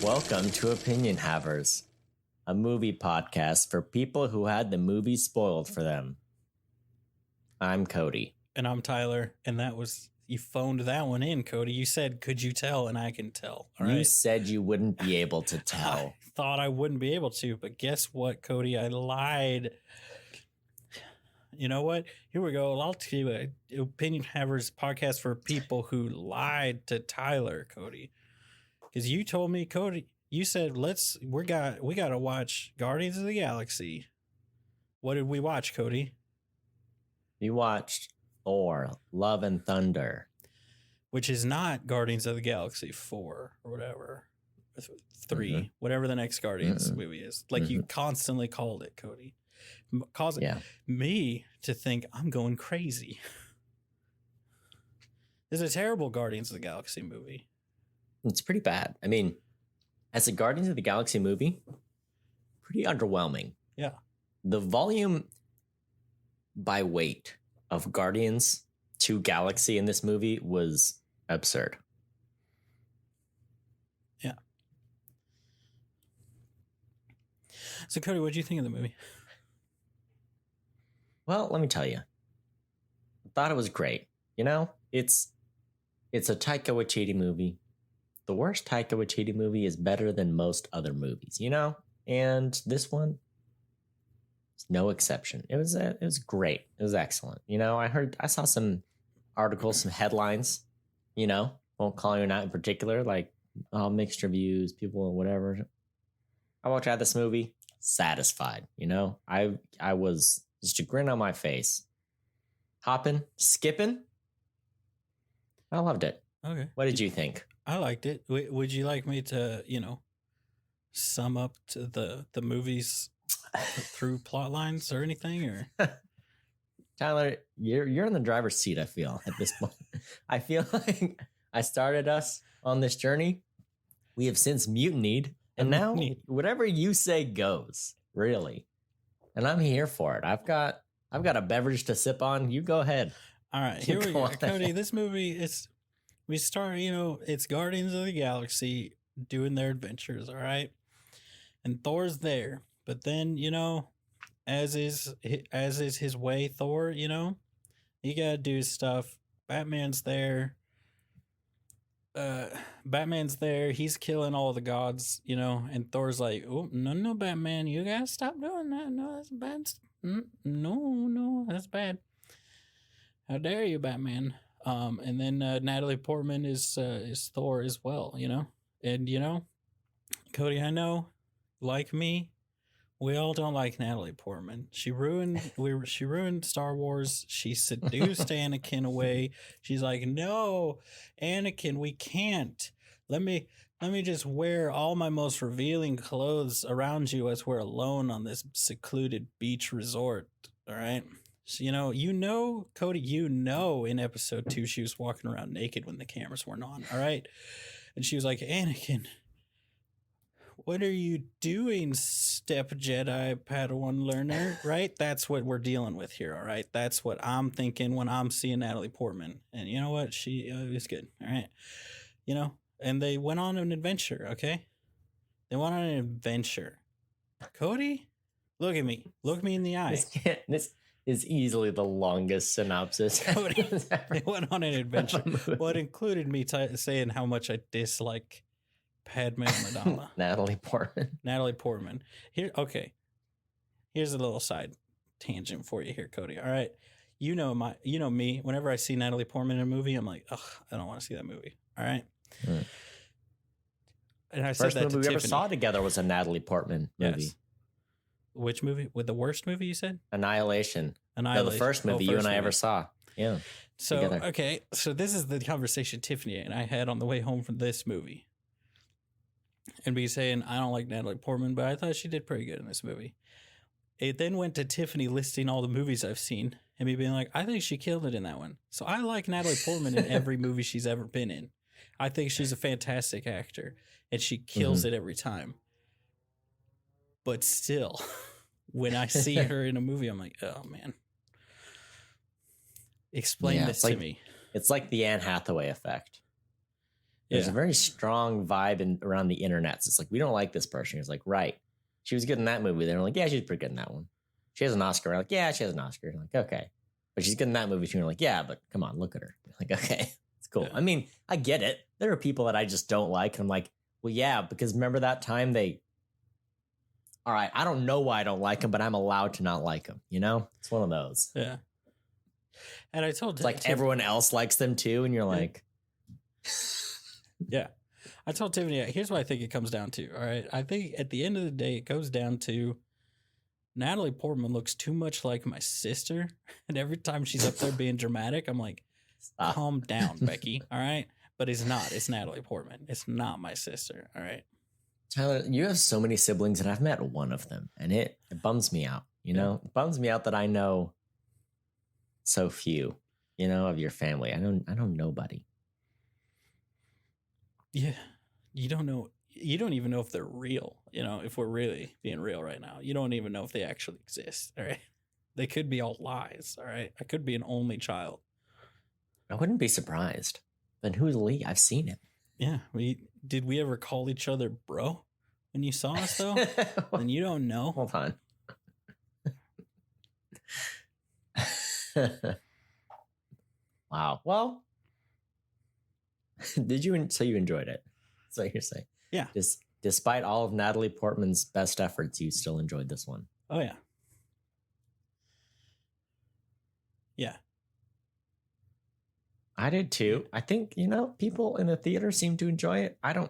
Welcome to Opinion Havers, a movie podcast for people who had the movie spoiled for them. I'm Cody. And I'm Tyler. And that was, you phoned that one in, Cody. You said, could you tell? And I can tell. All you right. said you wouldn't be able to tell. I thought I wouldn't be able to, but guess what, Cody? I lied. You know what? Here we go. I'll tell you an Opinion Havers podcast for people who lied to Tyler, Cody. Because you told me, Cody, you said we got to watch Guardians of the Galaxy. What did we watch, Cody? We watched Thor, Love and Thunder. Which is not Guardians of the Galaxy 4 or whatever. 3, whatever the next Guardians movie is. Like you constantly called it, Cody. Causing me to think I'm going crazy. This is a terrible Guardians of the Galaxy movie. It's pretty bad. I mean, as a Guardians of the Galaxy movie, pretty underwhelming. Yeah. The volume by weight of Guardians to Galaxy in this movie was absurd. Yeah. So, Cody, what did you think of the movie? Well, let me tell you. I thought it was great. You know, it's a Taika Waititi movie. The worst Taika Waititi movie is better than most other movies, you know? And this one is no exception. It was great. It was excellent. You know, I saw some articles, some headlines, you know, won't call you out in particular, like mixed reviews, people, whatever. I walked out of this movie satisfied, you know? I was just a grin on my face. Hopping, skipping. I loved it. Okay. What did you think? I liked it. Would you like me to, you know, sum up to the movies through plot lines or anything? Or Tyler, you're in the driver's seat, I feel, at this point. I feel like I started us on this journey. We have since mutinied, and now whatever you say goes, really. And I'm here for it. I've got a beverage to sip on. You go ahead. All right, here we go. Cody, this movie, we start, you know, it's Guardians of the Galaxy doing their adventures, all right? And Thor's there. But then, you know, as is his way, Thor, you know, you got to do stuff. Batman's there. He's killing all the gods, you know, and Thor's like, oh, no, Batman, you got to stop doing that. No, that's bad. No, that's bad. How dare you, Batman? And then Natalie Portman is Thor as well, you know? And, you know, Cody, I know, like me, we all don't like Natalie Portman. She ruined Star Wars. She seduced Anakin away. She's like, no, Anakin, we can't. Let me just wear all my most revealing clothes around you as we're alone on this secluded beach resort, all right? So, you know, Cody, in episode 2, she was walking around naked when the cameras weren't on. All right. And she was like, Anakin, what are you doing, step Jedi Padawan learner? Right. That's what we're dealing with here. All right. That's what I'm thinking when I'm seeing Natalie Portman. And you know what? She is good. All right. You know, and they went on an adventure. Okay. They went on an adventure. Cody, look at me. Look me in the eye. This is easily the longest synopsis. They went on an adventure. Well, it included me saying how much I dislike Padme Amidala. Natalie Portman. Here's a little side tangent for you here, Cody. All right. You know me. Whenever I see Natalie Portman in a movie, I'm like, ugh, I don't want to see that movie. All right. And I First said that movie we Tiffany. ever saw together was a Natalie Portman movie. Yes. Which movie? With the worst movie you said? Annihilation. No, the first movie you and I ever saw. Yeah. So, together. okay. So this is the conversation Tiffany and I had on the way home from this movie. And me saying, I don't like Natalie Portman, but I thought she did pretty good in this movie. It then went to Tiffany listing all the movies I've seen and me being like, I think she killed it in that one. So I like Natalie Portman in every movie she's ever been in. I think she's a fantastic actor and she kills it every time. But still, when I see her in a movie, I'm like, oh, man. Explain this to me. It's like the Anne Hathaway effect. There's a very strong vibe around the internet. It's like, we don't like this person. It's like, right. She was good in that movie. They're like, yeah, she's pretty good in that one. She has an Oscar. We're like, yeah, she has an Oscar. You're like, okay. But she's good in that movie. You're like, yeah, but come on, look at her. You're like, okay, it's cool. Yeah. I mean, I get it. There are people that I just don't like. And I'm like, well, yeah, because remember that time all right, I don't know why I don't like them, but I'm allowed to not like them. You know, it's one of those. Yeah. And I told it's like everyone else likes them too. And you're like, yeah. I told Tiffany, here's what I think it comes down to. All right. I think at the end of the day, it goes down to Natalie Portman looks too much like my sister. And every time she's up there being dramatic, I'm like, calm down, Becky. All right. But it's not. It's Natalie Portman. It's not my sister. All right. Tyler, you have so many siblings, and I've met one of them. And it bums me out. You know, it bums me out that I know so few, you know, of your family. I know nobody. Yeah. You don't know. You don't even know if they're real. You know, if we're really being real right now, you don't even know if they actually exist. All right. They could be all lies. All right. I could be an only child. I wouldn't be surprised. Then who's Lee? I've seen him. Yeah. Did we ever call each other bro when you saw us though? Then you don't know. Hold on. Wow. Well, so you enjoyed it? That's what you're saying. Yeah. Despite all of Natalie Portman's best efforts, you still enjoyed this one. Oh, yeah. Yeah. I did too. I think, you know, people in the theater seem to enjoy it. I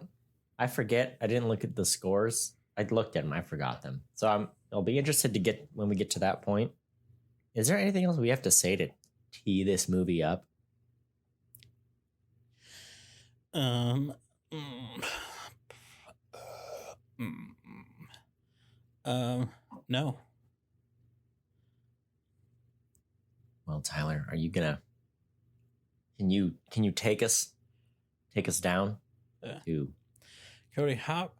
forget. I didn't look at the scores. I looked at them. I forgot them. So I'll be interested to get when we get to that point. Is there anything else we have to say to tee this movie up? No. Well, Tyler, are you gonna? Can you take us down to Cody? Hop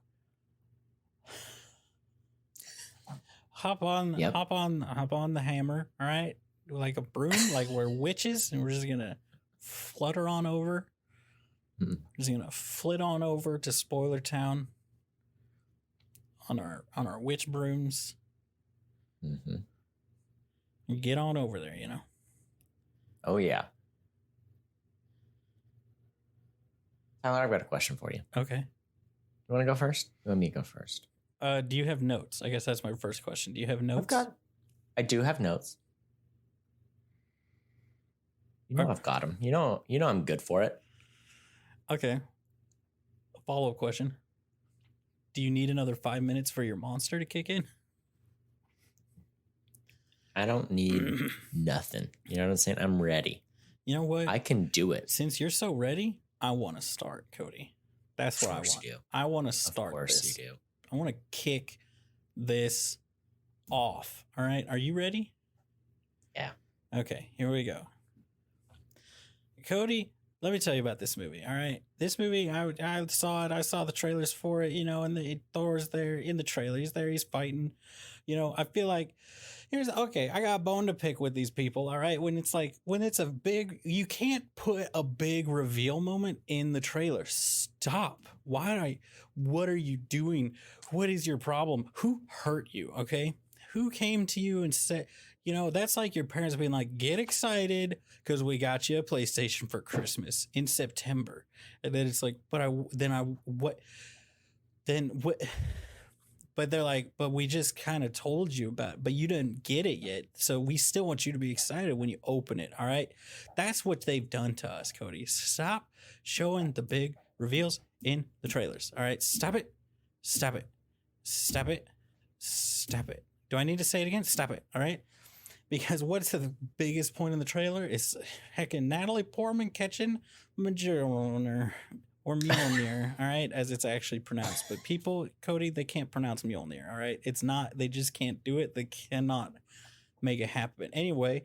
on the hammer. All right, like a broom, like we're witches, and we're just gonna flutter on over. Mm-hmm. Just gonna flit on over to Spoiler Town on our witch brooms. Mm-hmm. And get on over there, you know. Oh yeah. Tyler, I've got a question for you. Okay. You want to go first? You want me to go first? Do you have notes? I guess that's my first question. Do you have notes? I do have notes. You know I've got them. You know I'm good for it. Okay. A follow-up question. Do you need another 5 minutes for your monster to kick in? I don't need nothing. You know what I'm saying? I'm ready. You know what? I can do it. Since you're so ready, I want to start, Cody. That's what I want. You do. I want to start this. Of course you do. I want to kick this off. All right. Are you ready? Yeah. Okay. Here we go. Cody, let me tell you about this movie. All right. This movie, I saw it. I saw the trailers for it, you know, and Thor's there in the trailer. He's there. He's fighting. You know, I feel like I got a bone to pick with these people. All right. When it's a big, you can't put a big reveal moment in the trailer. Stop. What are you doing? What is your problem? Who hurt you? Okay. Who came to you and said, you know, that's like your parents being like, get excited because we got you a PlayStation for Christmas in September. And then it's like, but they're like, but we just kind of told you about it, but you didn't get it yet. So we still want you to be excited when you open it. All right. That's what they've done to us, Cody. Stop showing the big reveals in the trailers. All right. Stop it. Stop it. Stop it. Stop it. Do I need to say it again? Stop it. All right. Because what's the biggest point in the trailer is heckin' Natalie Portman catching Mjolnir. Or Mjolnir, all right, as it's actually pronounced. But people, Cody, they can't pronounce Mjolnir, all right? It's not, they just can't do it. They cannot make it happen. Anyway,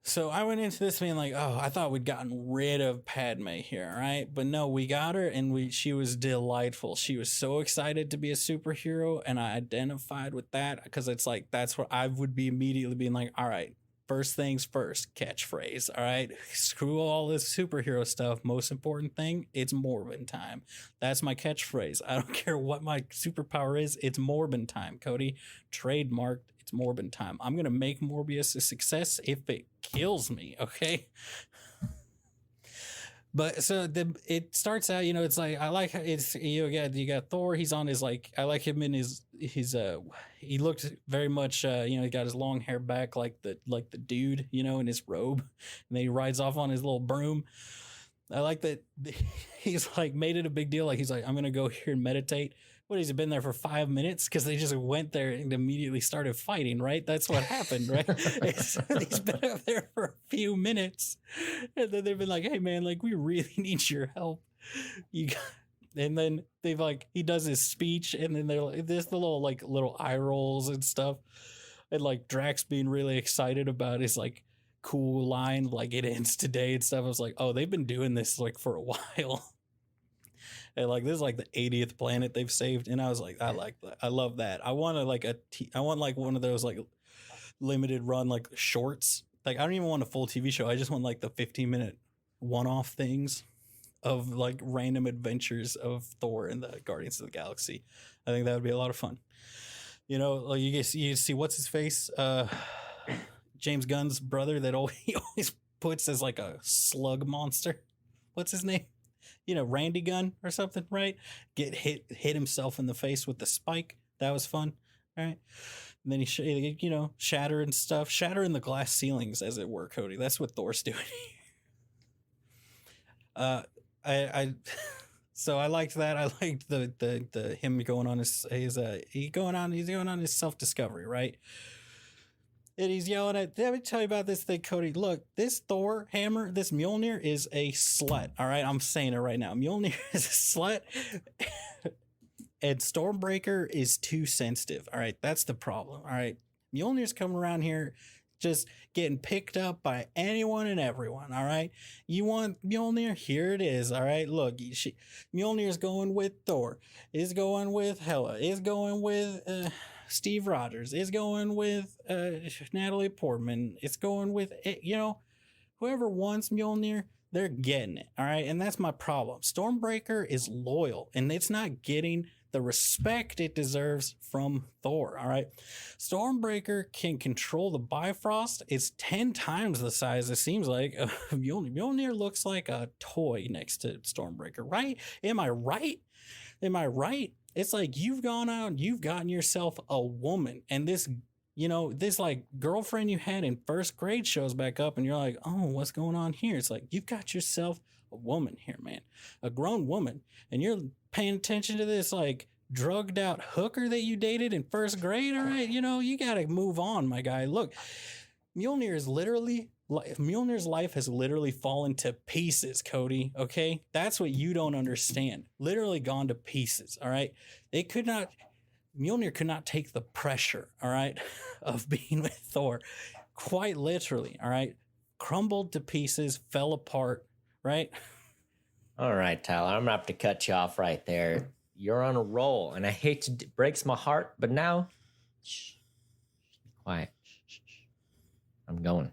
so I went into this being like, oh, I thought we'd gotten rid of Padme here, all right? But no, we got her, and she was delightful. She was so excited to be a superhero, and I identified with that because it's like, that's what I would be immediately being like, all right, First things first, catchphrase. All right. Screw all this superhero stuff. Most important thing, it's Morbin time. That's my catchphrase. I don't care what my superpower is. It's Morbin time, Cody. Trademarked. It's Morbin time. I'm going to make Morbius a success if it kills me. Okay. But so it starts out, it's like I like it's you got Thor. He's on his like I like him in his he looked very much he got his long hair back like the dude in his robe, and then he rides off on his little broom. I like that he's like made it a big deal. Like he's like, I'm gonna go here and meditate. What, has he been there for 5 minutes? Because they just went there and immediately started fighting, right? That's what happened, right? He's been up there for a few minutes, and then they've been like, "Hey, man, like we really need your help." And then they've like he does his speech, and then they're like, there's the little eye rolls and stuff, and like Drax being really excited about his like cool line, like it ends today and stuff. I was like, oh, they've been doing this like for a while. And like this is like the 80th planet they've saved, and I was like, I like that. I love that. I want I want like one of those like limited run like shorts. Like I don't even want a full TV show. I just want like the 15-minute one-off things of like random adventures of Thor and the Guardians of the Galaxy. I think that would be a lot of fun. Like you see what's his face, James Gunn's brother that he always puts as like a slug monster. What's his name? Randy Gunn or something, right? Get hit himself in the face with the spike. That was fun, right? And then he, shatter and stuff, shatter in the glass ceilings, as it were, Cody. That's what Thor's doing. So I liked that. I liked the him going on his going on his self-discovery, right? And he's yelling at, let me tell you about this thing, Cody. Look, this Thor hammer, this Mjolnir is a slut. All right, I'm saying it right now. Mjolnir is a slut. And Stormbreaker is too sensitive. All right, that's the problem. All right, Mjolnir's coming around here just getting picked up by anyone and everyone. All right, you want Mjolnir? Here it is. All right, look, Mjolnir's going with Thor. Is going with Hela. Is going with Steve Rogers. Is going with Natalie Portman. It's going with whoever wants Mjolnir, they're getting it. All right, and that's my problem. Stormbreaker is loyal, and it's not getting the respect it deserves from Thor. All right, Stormbreaker can control the Bifrost. It's 10 times the size, it seems like, of Mjolnir. Mjolnir looks like a toy next to Stormbreaker, right? Am I right? It's like you've gone out and you've gotten yourself a woman, and this like girlfriend you had in first grade shows back up, and you're like, oh, what's going on here? It's like you've got yourself a woman here, man, a grown woman, and you're paying attention to this like drugged out hooker that you dated in first grade. All right, you gotta move on, my guy. Look, Mjolnir's life has literally fallen to pieces, Cody. Okay, that's what you don't understand. Literally gone to pieces. All right, Mjolnir could not take the pressure, all right, of being with Thor. Quite literally, all right, crumbled to pieces, fell apart, right? All right, Tyler, I'm gonna have to cut you off right there. You're on a roll, and I hate to breaks my heart, but now, shh, be quiet. Shh. I'm going.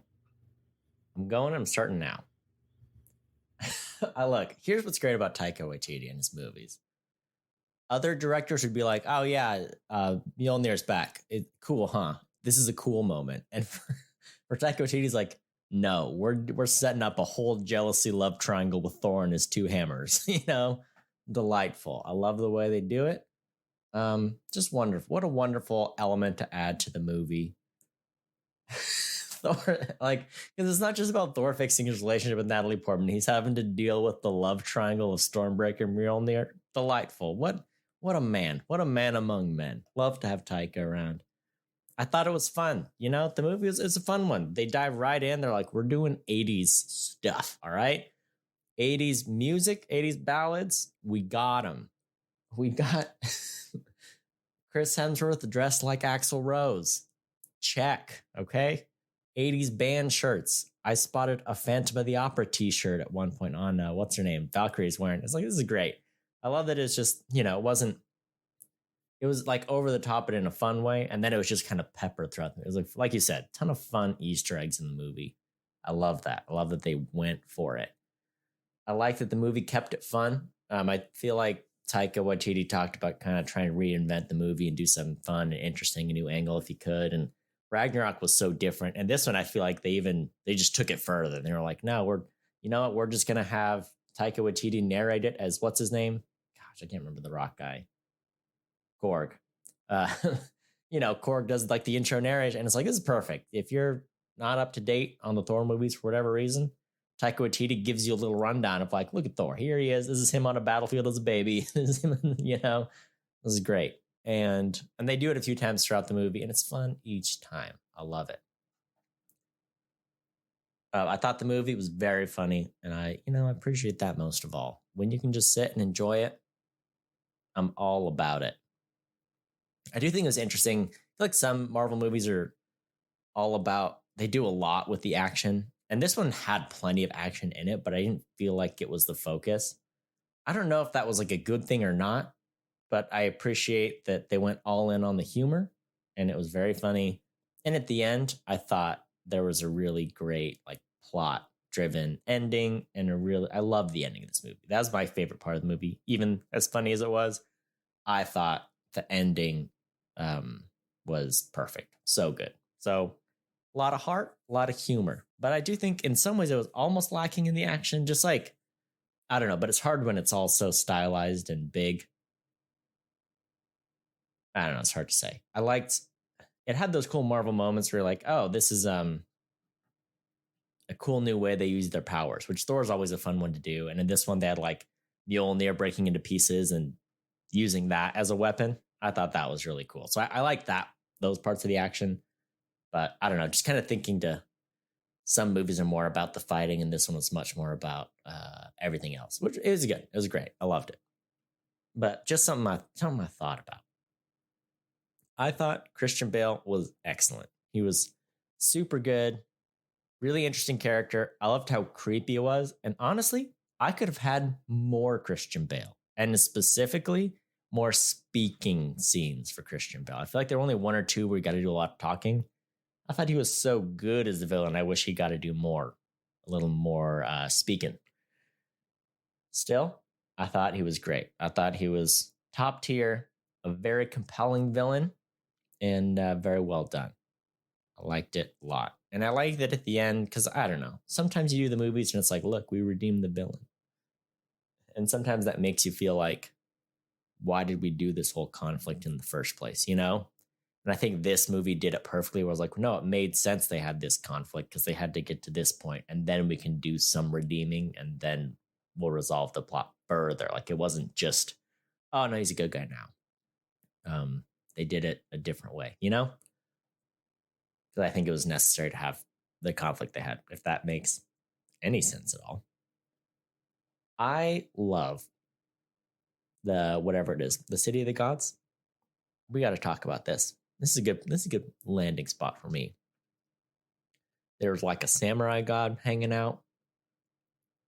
I'm starting now. Look, here's what's great about Taika Waititi and his movies. Other directors would be like, oh yeah, Mjolnir's back. Cool, huh? This is a cool moment. And for Taika Waititi's like, no, we're setting up a whole jealousy love triangle with Thor and his two hammers. Delightful. I love the way they do it. Just wonderful. What a wonderful element to add to the movie. Thor, because it's not just about Thor fixing his relationship with Natalie Portman. He's having to deal with the love triangle of Stormbreaker and Mjolnir. Delightful. What a man. What a man among men. Love to have Taika around. I thought it was fun. The movie is a fun one. They dive right in. They're like, we're doing 80s stuff. All right. 80s music, 80s ballads. We got them. We got Chris Hemsworth dressed like Axl Rose. Check. Okay. 80s band shirts. I spotted a Phantom of the Opera t-shirt at one point on what's her name? Valkyrie's wearing. It's like, this is great. I love that it's just, it wasn't it was like over the top but in a fun way, and then it was just kind of peppered throughout. It was like you said, ton of fun Easter eggs in the movie. I love that. I love that they went for it. I like that the movie kept it fun. I feel like Taika Waititi talked about kind of trying to reinvent the movie and do something fun and interesting, a new angle if he could. And Ragnarok was so different. And this one, I feel like they just took it further. They were like, no, we're just gonna have Taika Waititi narrate it as what's his name? Gosh, I can't remember the rock guy. Korg. Uh, Korg does like the intro narration, and it's like, this is perfect. If you're not up to date on the Thor movies for whatever reason, Taika Waititi gives you a little rundown of like, look at Thor. Here he is. This is him on a battlefield as a baby. This is him, this is great. And they do it a few times throughout the movie, and it's fun each time. I love it. I thought the movie was very funny, and I appreciate that most of all. When you can just sit and enjoy it, I'm all about it. I do think it was interesting. I feel like some Marvel movies are all about, they do a lot with the action. And this one had plenty of action in it, but I didn't feel like it was the focus. I don't know if that was like a good thing or not, but I appreciate that they went all in on the humor, and it was very funny. And at the end, I thought there was a really great like plot driven ending, and I love the ending of this movie. That was my favorite part of the movie. Even as funny as it was, I thought the ending was perfect. So good. So a lot of heart, a lot of humor. But I do think in some ways it was almost lacking in the action. Just like, I don't know, but it's hard when it's all so stylized and big. I don't know, it's hard to say. I liked, it had those cool Marvel moments where you're like, oh, this is a cool new way they use their powers, which Thor is always a fun one to do. And in this one, they had like Mjolnir breaking into pieces and using that as a weapon. I thought that was really cool. So I like those parts of the action. But I don't know, just kind of thinking some movies are more about the fighting, and this one was much more about everything else, which is good. It was great. I loved it. But just something I thought about. I thought Christian Bale was excellent. He was super good, really interesting character. I loved how creepy it was. And honestly, I could have had more Christian Bale, and specifically more speaking scenes for Christian Bale. I feel like there were only one or two where you got to do a lot of talking. I thought he was so good as the villain. I wish he got to do a little more speaking. Still, I thought he was great. I thought he was top tier, a very compelling villain, and very well done. I liked it a lot. And I liked that at the end, because I don't know, sometimes you do the movies and it's like, look, we redeemed the villain. And sometimes that makes you feel like, why did we do this whole conflict in the first place, And I think this movie did it perfectly, where I was like, no, it made sense they had this conflict because they had to get to this point, and then we can do some redeeming, and then we'll resolve the plot further. Like, it wasn't just, oh, no, he's a good guy now. They did it a different way, Because I think it was necessary to have the conflict they had, if that makes any sense at all. I love whatever it is, the City of the Gods. We got to talk about this. This is a good landing spot for me. There's like a samurai god hanging out.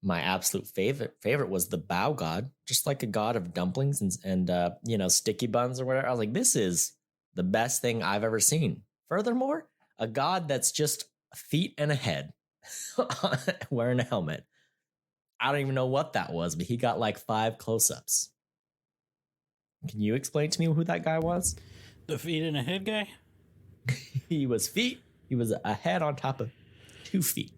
My absolute favorite was the bow god, just like a god of dumplings and sticky buns or whatever. I was like, this is the best thing I've ever seen. Furthermore, a god that's just feet and a head wearing a helmet. I don't even know what that was, but he got like 5 close-ups. Can you explain to me who that guy was? The feet and a head guy? He was feet. He was a head on top of 2 feet.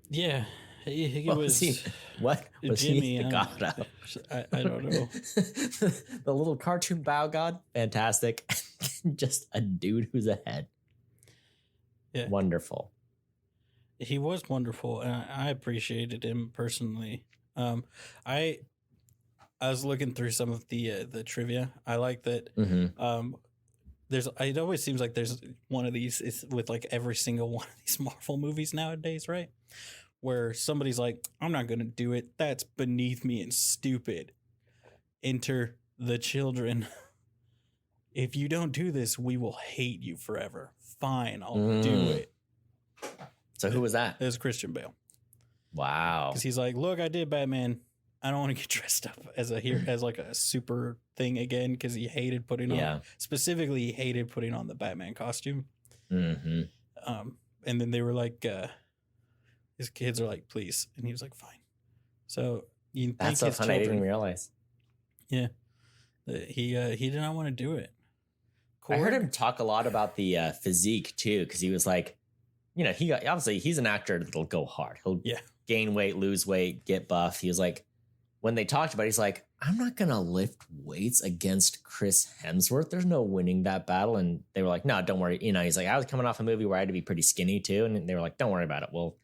Yeah. He was what was Jimmy, he the god of? I don't know. The little cartoon bow god, fantastic. Just a dude who's a head. Yeah. Wonderful. He was wonderful, and I appreciated him personally. I was looking through some of the trivia. I like that. Mm-hmm. It always seems like there's one of these is with like every single one of these Marvel movies nowadays, right? Where somebody's like, I'm not going to do it. That's beneath me and stupid. Enter the children. If you don't do this, we will hate you forever. Fine, I'll do it. So who was that? It was Christian Bale. Wow. Because he's like, look, I did Batman. I don't want to get dressed up as as like a super thing again because he hated putting on. Specifically, he hated putting on the Batman costume. Mm-hmm. And then they were like, his kids are like, please, and he was like, fine. So that's so funny. I didn't realize. Yeah, he did not want to do it. Korg? I heard him talk a lot about the physique too, because he was like, obviously he's an actor that'll go hard. He'll gain weight, lose weight, get buff. He was like, when they talked about it, he's like, I'm not going to lift weights against Chris Hemsworth. There's no winning that battle. And they were like, no, don't worry. He's like, I was coming off a movie where I had to be pretty skinny too. And they were like, don't worry about it. We'll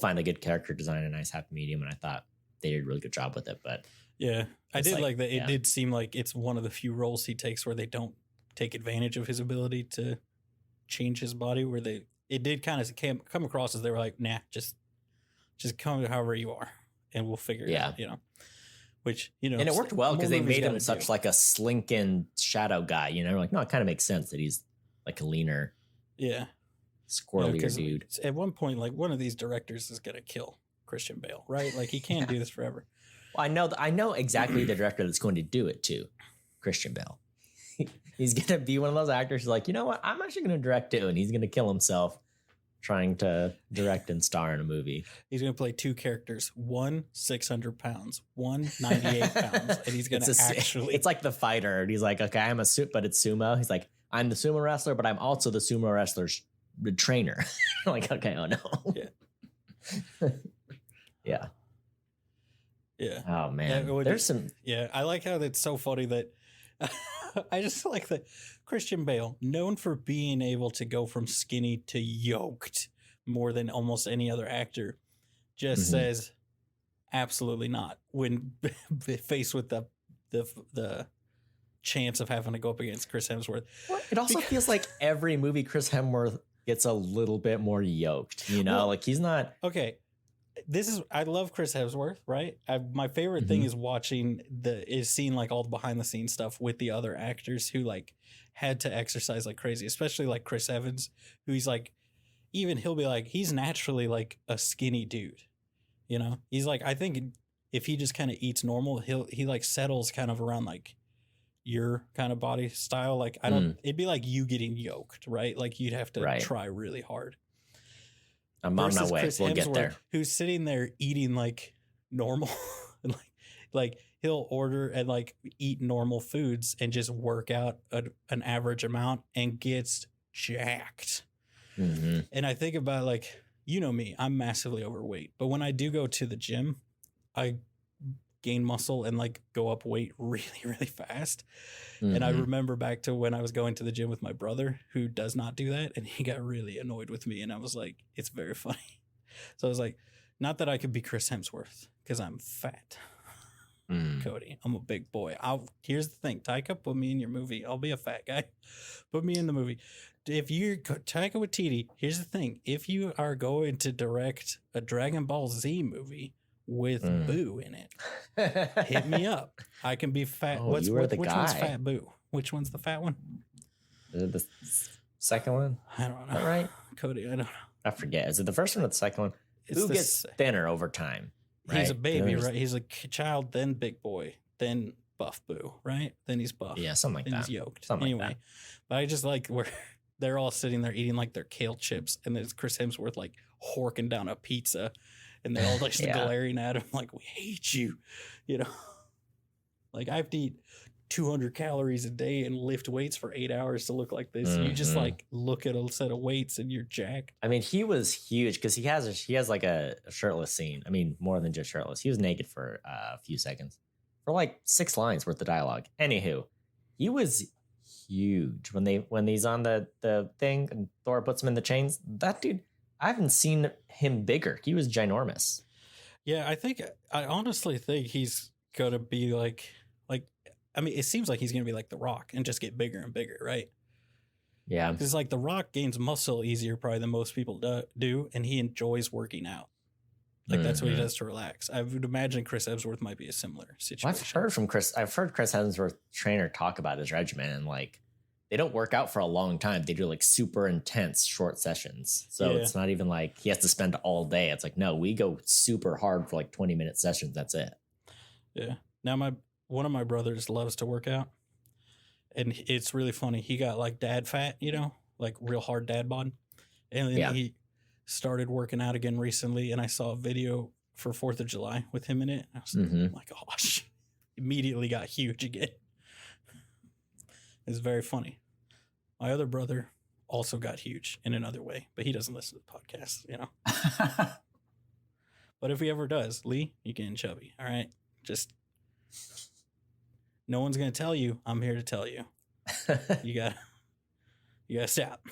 find a good character design, a nice happy medium. And I thought they did a really good job with it. But yeah, I did like that. It did seem like it's one of the few roles he takes where they don't take advantage of his ability to change his body, where it did kind of come across as they were like, nah, just come however you are and we'll figure it out, which, and it worked well because they made him such like a slinking shadow guy, like, no, it kind of makes sense that he's like a leaner, squirrelier dude. At one point, like, one of these directors is going to kill Christian Bale, right? Like, he can't do this forever. Well, I know exactly the director that's going to do it too, Christian Bale. He's going to be one of those actors who's like, you know what? I'm actually going to direct too. And he's going to kill himself trying to direct and star in a movie. He's going to play two characters, one 600 pounds, one 98 pounds. And he's going to actually... It's like The Fighter. And he's like, okay, I'm a suit, but it's sumo. He's like, I'm the sumo wrestler, but I'm also the sumo wrestler's trainer. Like, okay, oh no. Yeah. Yeah. Oh man. There's some... Yeah, I like how it's so funny that... I just like that Christian Bale, known for being able to go from skinny to yoked more than almost any other actor, just says absolutely not when faced with the chance of having to go up against Chris Hemsworth. It also feels like every movie Chris Hemsworth gets a little bit more yoked, like he's not... Okay. I love Chris Hemsworth, right? My favorite thing is seeing like all the behind the scenes stuff with the other actors who like had to exercise like crazy, especially like Chris Evans, who he's like, even he'll be like, he's naturally like a skinny dude, he's like, I think if he just kind of eats normal, he like settles kind of around like your kind of body style. Like it'd be like you getting yoked, right? Like you'd have to try really hard. I'm on my way. Chris We'll Hemsworth, get there. Who's sitting there eating like normal, and like he'll order and like eat normal foods and just work out an average amount and gets jacked. And I think about like, me, I'm massively overweight, but when I do go to the gym, I gain muscle and like go up weight really, really fast. And I remember back to when I was going to the gym with my brother who does not do that. And he got really annoyed with me. And I was like, it's very funny. So I was like, not that I could be Chris Hemsworth because I'm fat. Cody, I'm a big boy. Here's the thing. Taika, put me in your movie. I'll be a fat guy. Put me in the movie. If you're Taika Waititi, here's the thing. If you are going to direct a Dragon Ball Z movie with Boo in it, hit me up. I can be fat. Oh, which one's Fat Boo? Which one's the fat one? Is it the second one? I don't know. Is that right? Cody, I don't know. I forget. Is it the first one or the second one? Boo gets thinner over time. Right? He's a baby, right? He's a child, then big boy, then buff Boo, right? Then he's buff. Yeah, something like then that. He's yoked. Something anyway, like that. But I just like where they're all sitting there eating like their kale chips, and there's Chris Hemsworth like horking down a pizza. And they're all just glaring at him like, we hate you, Like I have to eat 200 calories a day and lift weights for 8 hours to look like this. You just like look at a set of weights and you're jacked. I mean, he was huge because he has like a shirtless scene. I mean, more than just shirtless. He was naked for a few seconds for like 6 lines worth of dialogue. Anywho, he was huge when he's on the thing and Thor puts him in the chains. That dude, I haven't seen him bigger. He was ginormous. Yeah, I honestly think he's gonna be like I mean, it seems like he's gonna be like The Rock and just get bigger and bigger, right? Yeah, because like The Rock gains muscle easier probably than most people do, and he enjoys working out. Like that's what he does to relax. I would imagine Chris Hemsworth might be a similar situation. I've heard Chris Hemsworth trainer talk about his regimen, and like they don't work out for a long time. They do like super intense short sessions. So it's not even like he has to spend all day. It's like, no, we go super hard for like 20-minute sessions. That's it. Yeah. Now one of my brothers loves to work out, and it's really funny. He got like dad fat, like real hard dad bod, and then Yeah. he started working out again recently. And I saw a video for 4th of July with him in it. I was like, oh my gosh, immediately got huge again. It's very funny. My other brother also got huge in another way, but he doesn't listen to the podcast, But if he ever does, Lee, you're getting chubby. All right. Just no one's gonna tell you. I'm here to tell you. You gotta stop.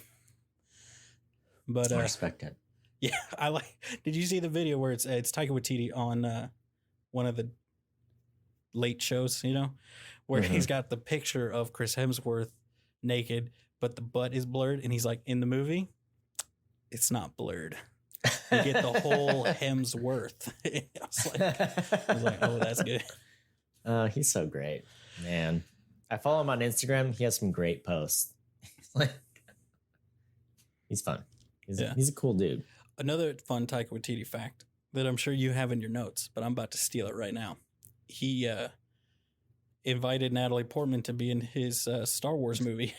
But I respect it. Yeah, I like. Did you see the video where it's Taika Waititi on one of the late shows? Where he's got the picture of Chris Hemsworth naked, but the butt is blurred, and he's like, in the movie, it's not blurred. You get the whole Hemsworth. I was like, oh, that's good. He's so great, man. I follow him on Instagram. He has some great posts. He's fun. He's a cool dude. Another fun Taika Waititi fact that I'm sure you have in your notes, but I'm about to steal it right now. He invited Natalie Portman to be in his Star Wars movie.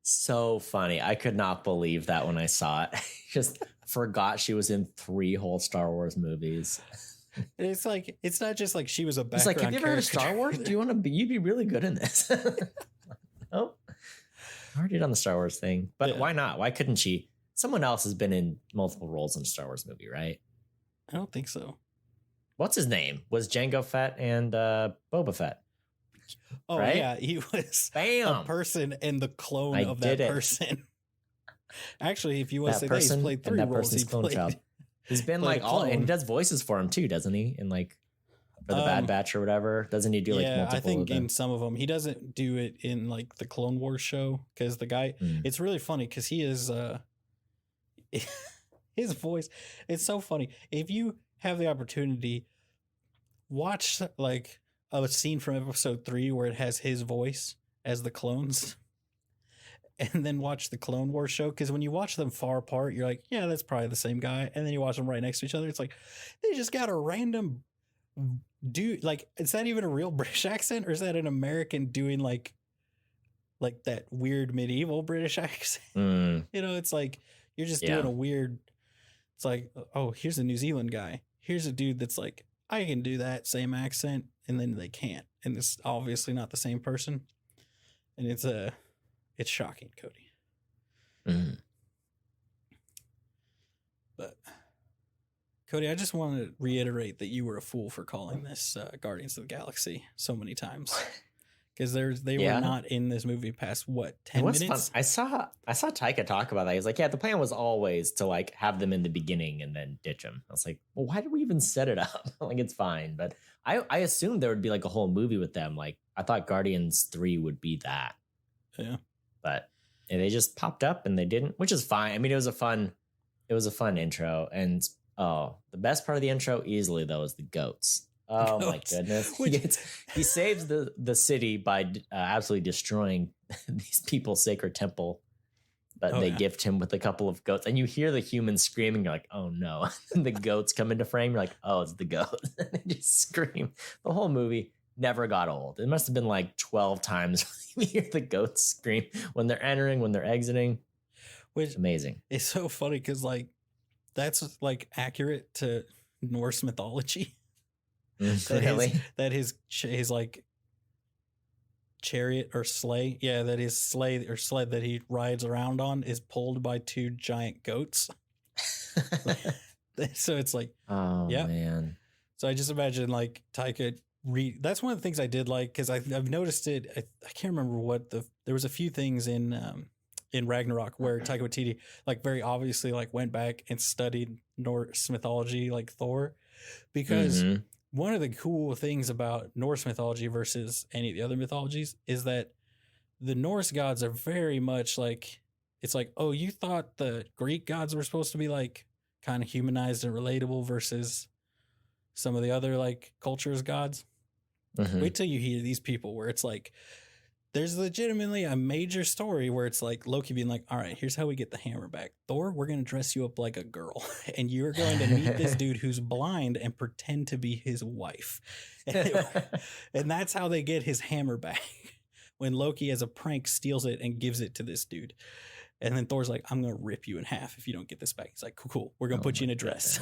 So funny. I could not believe that when I saw it. Just forgot she was in 3 whole Star Wars movies. It's like, it's not just like she was a background. It's like, have you ever heard of Star Wars? Do you want to be? You'd be really good in this. Oh, I already done the Star Wars thing, but why not? Why couldn't she? Someone else has been in multiple roles in a Star Wars movie, right? I don't think so. What's his name? Was Jango Fett and Boba Fett? Oh, right? Yeah, he was a person and the clone of that person. Actually, if you want to say that, he's played 3 roles. He's been like all, and he does voices for him too, doesn't he? In like for the Bad Batch or whatever, doesn't he do like multiple? I think in some of them he doesn't do it in like the Clone Wars show because the guy. It's really funny because he is his voice. It's so funny. If you have the opportunity, watch like a scene from episode 3 where it has his voice as the clones, and then watch the Clone Wars show, because when you watch them far apart, you're like, yeah, that's probably the same guy, and then you watch them right next to each other, it's like they just got a random dude. Like, is that even a real British accent, or is that an American doing like that weird medieval British accent? It's like you're just doing a weird. It's like, oh, here's a New Zealand guy. Here's a dude that's like, I can do that same accent, and then they can't, and it's obviously not the same person, and it's shocking, Cody. But Cody, I just want to reiterate that you were a fool for calling this Guardians of the Galaxy so many times, because they were not in this movie past 10 minutes. Fun. I saw Taika talk about that. He's like, yeah, the plan was always to like have them in the beginning and then ditch them. I was like, well, why did we even set it up? Like, it's fine, but I assumed there would be like a whole movie with them. Like, I thought Guardians 3 would be that. Yeah, but they just popped up and they didn't, which is fine. I mean, it was a fun intro, and the best part of the intro easily though is the goats. Oh my goodness. He saves the city by absolutely destroying these people's sacred temple, but they gift him with a couple of goats, and you hear the humans screaming. You're like, oh no. And the goats come into frame. You're like, oh, it's the goats. And they just scream. The whole movie never got old. It must have been like 12 times you hear the goats scream when they're entering, when they're exiting. Which is amazing. It's so funny because like that's like accurate to Norse mythology. Really? That his like chariot or sleigh, that his sleigh or sled that he rides around on is pulled by 2 giant goats. So it's like, oh man. So I just imagine like Taika. That's one of the things I did like, because I've noticed it. I can't remember what there was a few things in Ragnarok where Taika Waititi like very obviously like went back and studied Norse mythology like Thor, because one of the cool things about Norse mythology versus any of the other mythologies is that the Norse gods are very much like, it's like, oh, you thought the Greek gods were supposed to be like kind of humanized and relatable versus some of the other like cultures gods. Wait till you hear these people where it's like there's legitimately a major story where it's like Loki being like, all right, here's how we get the hammer back. Thor, we're going to dress you up like a girl and you're going to meet this dude who's blind and pretend to be his wife. And that's how they get his hammer back. When Loki, as a prank, steals it and gives it to this dude. And then Thor's like, I'm going to rip you in half if you don't get this back. He's like, cool. We're going to put you in a dress.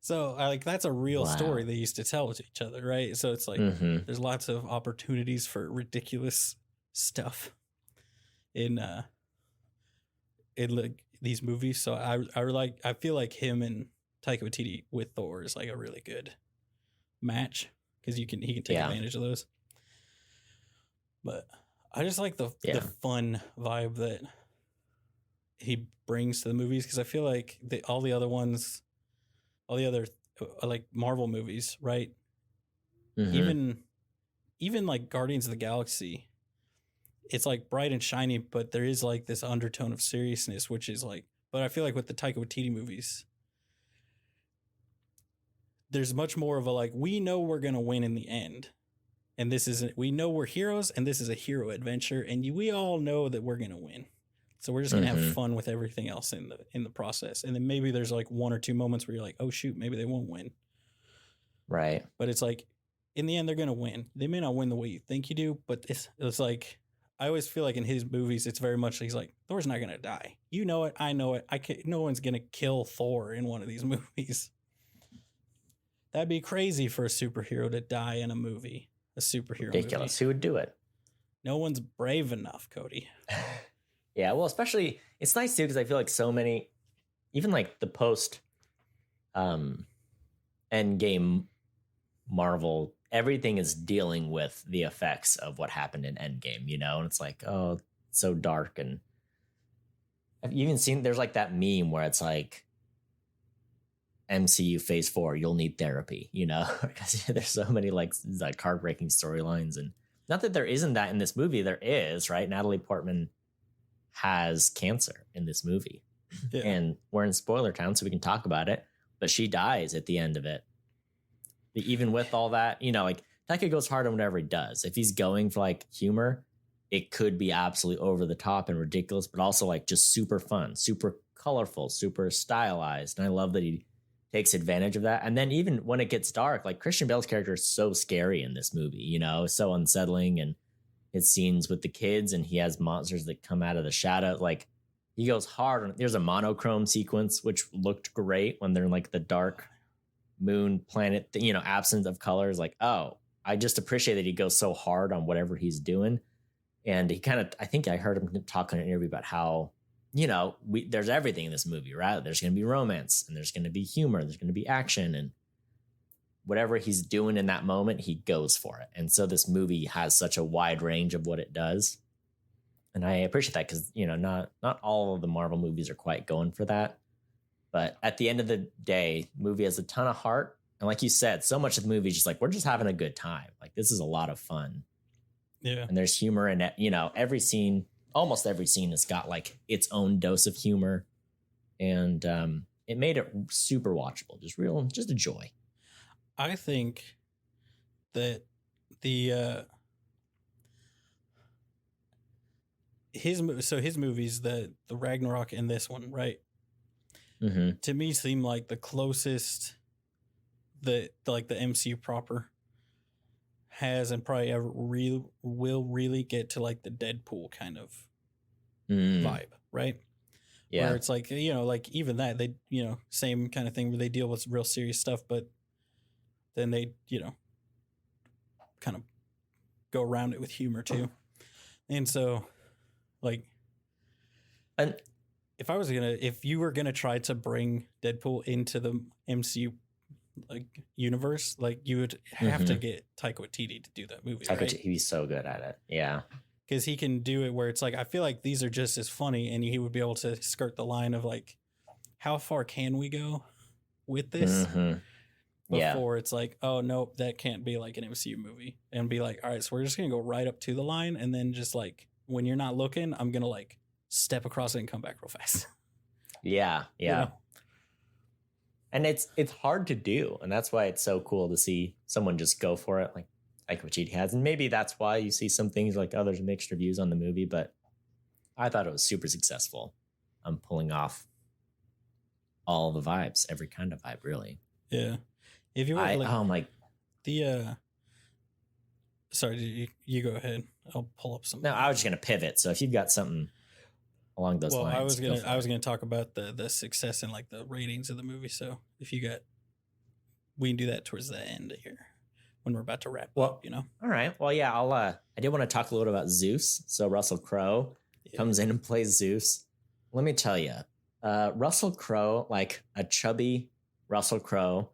So like that's a real story they used to tell to each other, right? So it's like there's lots of opportunities for ridiculous stuff in like these movies. So I feel like him and Taika Waititi with Thor is like a really good match because he can take advantage of those. But I just like the fun vibe that he brings to the movies because I feel like all the other like Marvel movies, right? Even like Guardians of the Galaxy, it's like bright and shiny, but there is like this undertone of seriousness, which is like, but I feel like with the Taika Waititi movies, there's much more of a like, we know we're going to win in the end. And we know we're heroes and this is a hero adventure. And we all know that we're going to win. So we're just going to have fun with everything else in the process. And then maybe there's like one or two moments where you're like, oh shoot, maybe they won't win. Right. But it's like, in the end, they're going to win. They may not win the way you think you do, but it's like, I always feel like in his movies, it's very much, he's like, Thor's not going to die. You know it. I know it. No one's going to kill Thor in one of these movies. That'd be crazy for a superhero to die in a movie. A superhero Ridiculous. movie. Who would do it? No one's brave enough, Cody. Yeah, well, especially it's nice too because I feel like so many, even like the post Endgame Marvel, everything is dealing with the effects of what happened in Endgame, you know? And it's like, oh, it's so dark. And I've even seen there's like that meme where it's like MCU Phase 4, you'll need therapy, you know? Because there's so many like heartbreaking storylines. And not that there isn't that in this movie, there is, right? Natalie Portman has cancer in this movie. Yeah. And we're in spoiler town, so we can talk about it. But she dies at the end of it. But even with all that, you know, like Taika goes hard on whatever he does. If he's going for like humor, it could be absolutely over the top and ridiculous, but also like just super fun, super colorful, super stylized. And I love that he takes advantage of that. And then even when it gets dark, like Christian Bale's character is so scary in this movie, you know, so unsettling. And his scenes with the kids, and he has monsters that come out of the shadow. Like he goes hard on. There's a monochrome sequence which looked great when they're in like the dark moon planet, you know, absence of colors. Like, oh, I just appreciate that he goes so hard on whatever he's doing. And he kind of, I think I heard him talk in an interview about how, you know, there's everything in this movie, right? There's going to be romance and there's going to be humor. There's going to be action, and whatever he's doing in that moment, he goes for it. And so this movie has such a wide range of what it does. And I appreciate that because, you know, not all of the Marvel movies are quite going for that. But at the end of the day, the movie has a ton of heart. And like you said, so much of the movie is just like, we're just having a good time. Like, this is a lot of fun. Yeah. And there's humor in it. You know, every scene, almost every scene has got like its own dose of humor. And it made it super watchable. Just a joy. I think that his movies, the Ragnarok and this one, right? Mm-hmm. To me, seem like the closest that like the MCU proper has, and probably ever will really get to like the Deadpool kind of vibe, right? Yeah, where it's like, you know, like even that they, you know, same kind of thing where they deal with real serious stuff, but then they, you know, kind of go around it with humor too. And so, like, and if you were gonna try to bring Deadpool into the MCU like universe, like you would have to get Taika Waititi to do that movie. Right? He's so good at it. Yeah. Because he can do it where it's like, I feel like these are just as funny, and he would be able to skirt the line of like, how far can we go with this? Mm-hmm. Before it's like, oh, nope, that can't be like an MCU movie. And be like, all right, so we're just going to go right up to the line. And then just like, when you're not looking, I'm going to like step across it and come back real fast. Yeah. Yeah. You know? And it's hard to do. And that's why it's so cool to see someone just go for it. Like, Taika Waititi has. And maybe that's why you see some things like others mixed reviews on the movie, but I thought it was super successful. I'm pulling off all the vibes, every kind of vibe, really. Yeah. If you were sorry, you go ahead. I'll pull up some. No, I was just gonna pivot. So if you've got something along those lines, I was gonna talk about the success and like the ratings of the movie. So if you got, we can do that towards the end here when we're about to wrap up. You know. All right. Well, yeah. I did want to talk a little about Zeus. So Russell Crowe comes in and plays Zeus. Let me tell you, Russell Crowe, like a chubby Russell Crowe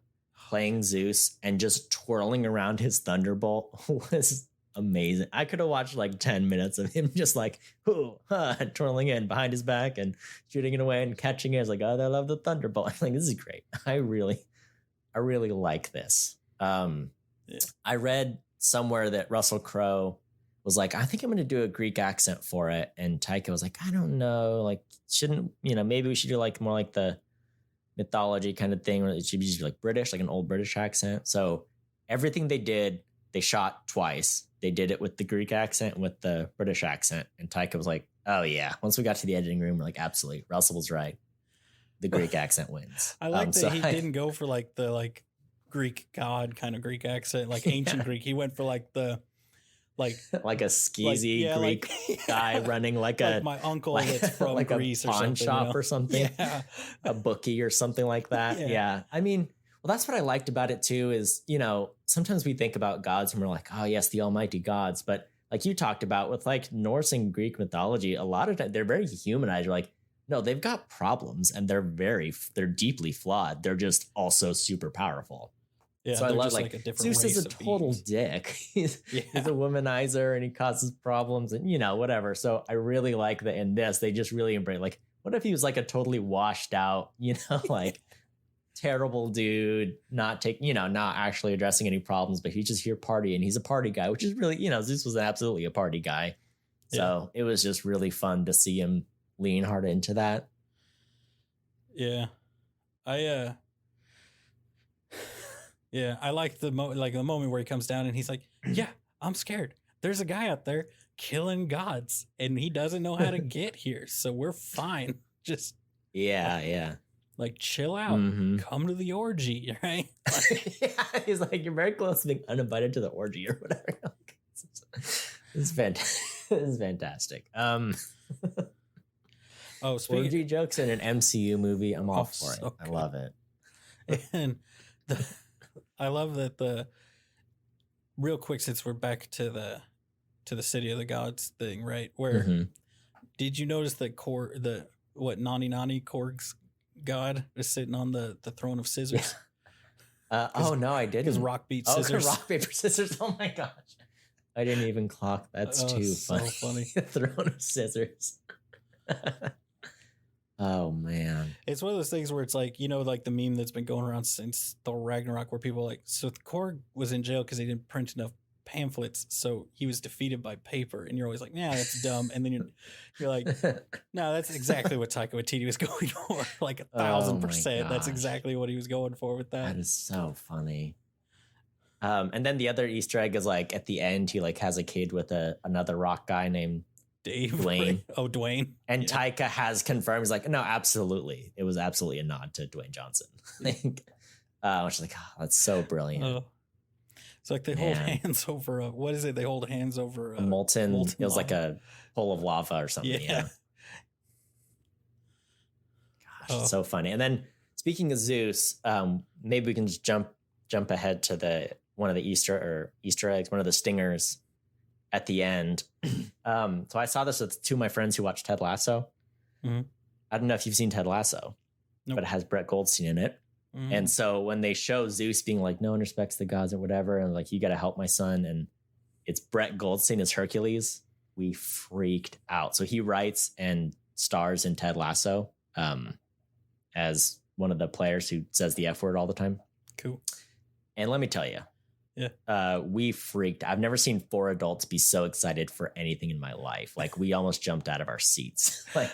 playing Zeus and just twirling around his thunderbolt was amazing. I could have watched like 10 minutes of him just like twirling in behind his back and shooting it away and catching it. I was like, oh, I love the thunderbolt. I'm like, this is great. I really like this. I read somewhere that Russell Crowe was like, I think I'm going to do a Greek accent for it. And Taika was like, I don't know, like, shouldn't, maybe we should do like more like the mythology kind of thing, or it should be just like British, like an old British accent. So everything they did, they shot twice. They did it with the Greek accent and with the British accent. And Taika was like, oh yeah. Once we got to the editing room, we're like, absolutely, Russell was right. The Greek accent wins. I like that he didn't go for like the like Greek god kind of Greek accent, like ancient Greek. He went for like the like a skeezy Greek guy running like my uncle that's from like Greece a pawn shop or something. Yeah. A bookie or something like that. Yeah. I mean, well, that's what I liked about it too is, sometimes we think about gods and we're like, oh yes, the almighty gods. But like you talked about with like Norse and Greek mythology, a lot of times they're very humanized. You're like, no, they've got problems and they're deeply flawed. They're just also super powerful. Yeah, so I love like a different Zeus is a total dick. He's a womanizer and he causes problems and whatever. So I really like that in this they just really embrace like, what if he was like a totally washed out, like terrible dude, not actually addressing any problems, but he's just here partying. He's a party guy, which is really, Zeus was absolutely a party guy. So it was just really fun to see him lean hard into that. Yeah. I like the moment where he comes down and he's like, yeah, I'm scared. There's a guy out there killing gods and he doesn't know how to get here. So we're fine. Just like chill out. Mm-hmm. Come to the orgy, right? He's like, you're very close to being uninvited to the orgy or whatever. It's fantastic. It's fantastic. Orgy jokes in an MCU movie. I'm all for it. I love it. And I love that real quick, since we're back to the city of the gods thing, right? Where did you notice that Nani Korg's god is sitting on the throne of scissors? Oh no, I didn't. Because rock beat scissors. Rock paper scissors. Oh my gosh, I didn't even clock. That's too funny. So funny. Throne of scissors. Oh man, it's one of those things where it's like, like the meme that's been going around since Thor Ragnarok, where people are like, so Korg was in jail because he didn't print enough pamphlets, so he was defeated by paper, and you're always like, nah, that's dumb, and then you're like, no, that's exactly what Taika Waititi was going for, like 1,000%. That's exactly what he was going for with that. That is so funny. And then the other Easter egg is like at the end, he like has a kid with another rock guy named Dwayne. Oh, Dwayne. And Taika has confirmed, he's like, no, absolutely. It was absolutely a nod to Dwayne Johnson. Which is like, oh, that's so brilliant. It's like they hold hands over what is it? They hold hands over a molten it was lava. Like a pool of lava or something. Yeah. Gosh, it's so funny. And then speaking of Zeus, maybe we can just jump ahead to one of the Easter eggs, one of the stingers at the end. So I saw this with two of my friends who watched Ted Lasso. Mm-hmm. I don't know if you've seen Ted Lasso, but it has Brett Goldstein in it. Mm-hmm. And so when they show Zeus being like, no one respects the gods or whatever, and like, you got to help my son, and it's Brett Goldstein as Hercules, we freaked out. So he writes and stars in Ted Lasso as one of the players who says the F word all the time. Cool. And let me tell you, we freaked. I've never seen four adults be so excited for anything in my life. Like, we almost jumped out of our seats, like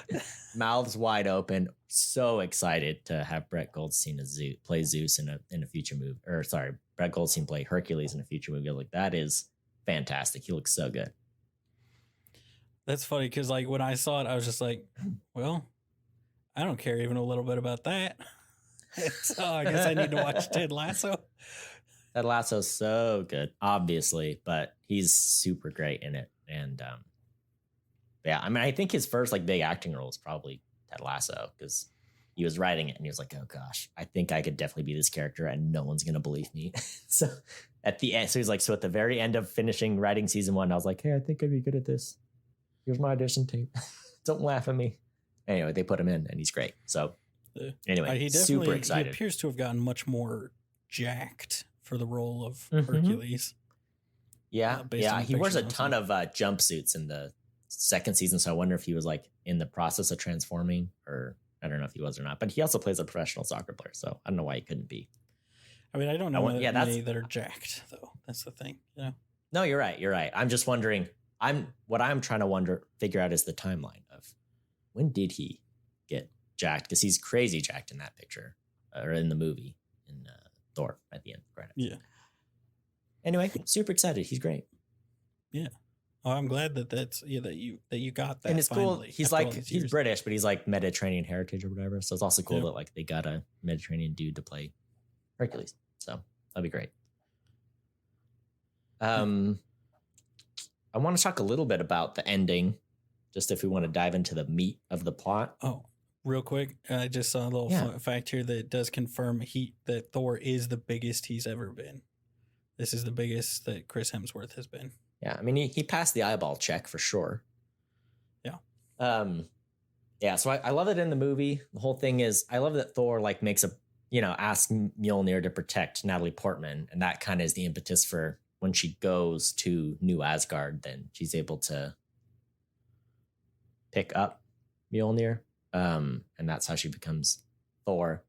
mouths wide open, so excited to have Brett Goldstein play Zeus in a future movie. Or sorry, Brett Goldstein play Hercules in a future movie. Like, that is fantastic. He looks so good. That's funny because like when I saw it, I was just like, well, I don't care even a little bit about that. So I guess I need to watch Ted Lasso. Ted Lasso's so good, obviously, but he's super great in it. And yeah, I mean, I think his first like big acting role is probably Ted Lasso because he was writing it and he was like, oh gosh, I think I could definitely be this character and no one's going to believe me. So at the end, so he's like, so at the very end of finishing writing season 1, I was like, hey, I think I'd be good at this. Here's my audition tape. Don't laugh at me. Anyway, they put him in and he's great. So anyway, he super excited. He appears to have gotten much more jacked for the role of Hercules. Yeah. He wears a ton of jumpsuits in the second season. So I wonder if he was like in the process of transforming, or I don't know if he was or not. But he also plays a professional soccer player. So I don't know why he couldn't be. I mean, I don't know many that are jacked, though. That's the thing. You know? No, you're right. I'm just wondering. What I'm trying to figure out is the timeline of when did he get jacked? Because he's crazy jacked in that picture or in the movie in Thor at the end. Right. Yeah. Anyway, super excited. He's great. Yeah. Oh, I'm glad that you got that. And it's finally, cool. He's British, but he's like Mediterranean heritage or whatever. So it's also cool that like they got a Mediterranean dude to play Hercules. So that'd be great. I want to talk a little bit about the ending, just if we want to dive into the meat of the plot. Oh, real quick. I just saw a little fact here that does confirm that Thor is the biggest he's ever been. This is the biggest that Chris Hemsworth has been. Yeah. I mean, he passed the eyeball check for sure. Yeah. Yeah. So I love it in the movie. The whole thing is, I love that Thor like makes asks Mjolnir to protect Natalie Portman. And that kind of is the impetus for when she goes to New Asgard, then she's able to pick up Mjolnir. And that's how she becomes Thor.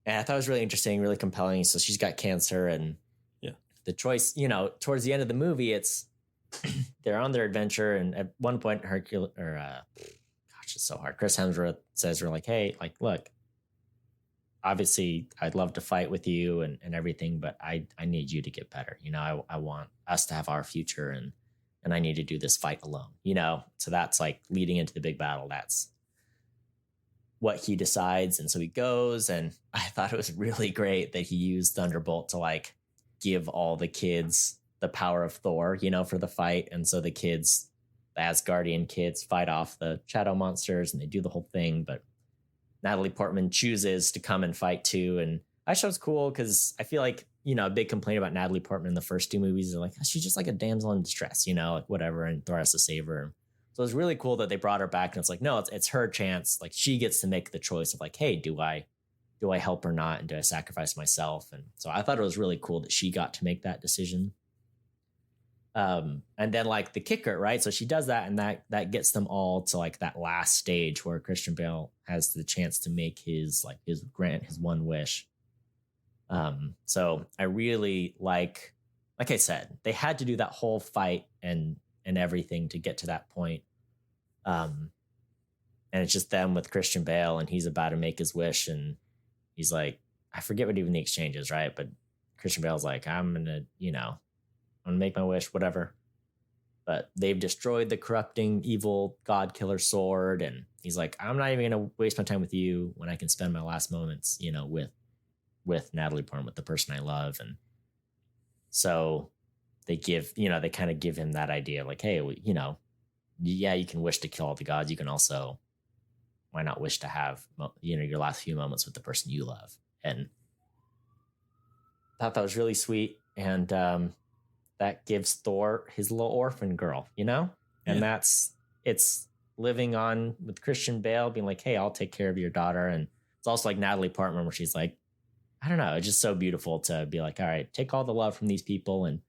And I thought it was really interesting, really compelling. So she's got cancer, and the choice, towards the end of the movie, it's they're on their adventure. And at one point, it's so hard. Chris Hemsworth says, we're like, hey, like, look, obviously I'd love to fight with you and everything, but I need you to get better. I want us to have our future, and I need to do this fight alone, So that's like leading into the big battle. That's what he decides. And so he goes, and I thought it was really great that he used Thunderbolt to like give all the kids the power of Thor, for the fight. And so the Asgardian kids fight off the shadow monsters and they do the whole thing, but Natalie Portman chooses to come and fight too. And I thought it was cool because I feel like, a big complaint about Natalie Portman in the first 2 movies is like, she's just like a damsel in distress, like whatever. And Thor has to save her. So it's really cool that they brought her back, and it's like, no, it's her chance. Like she gets to make the choice of like, hey, do I help or not? And do I sacrifice myself? And so I thought it was really cool that she got to make that decision. And then like the kicker, right? So she does that, and that gets them all to like that last stage where Christian Bale has the chance to make his one wish. So I really like I said, they had to do that whole fight and everything to get to that point. And it's just them with Christian Bale, and he's about to make his wish, and he's like, I forget what even the exchange is, right? But Christian Bale's like, I'm gonna make my wish, whatever. But they've destroyed the corrupting evil god killer sword, and he's like, I'm not even gonna waste my time with you when I can spend my last moments, with Natalie Portman, with the person I love. And so they kind of give him that idea, like, hey, you can wish to kill all the gods. You can also, why not wish to have, your last few moments with the person you love? And I thought that was really sweet. And that gives Thor his little orphan girl, and it's living on with Christian Bale being like, hey, I'll take care of your daughter. And it's also like Natalie Portman, where she's like, I don't know, it's just so beautiful to be like, all right, take all the love from these people and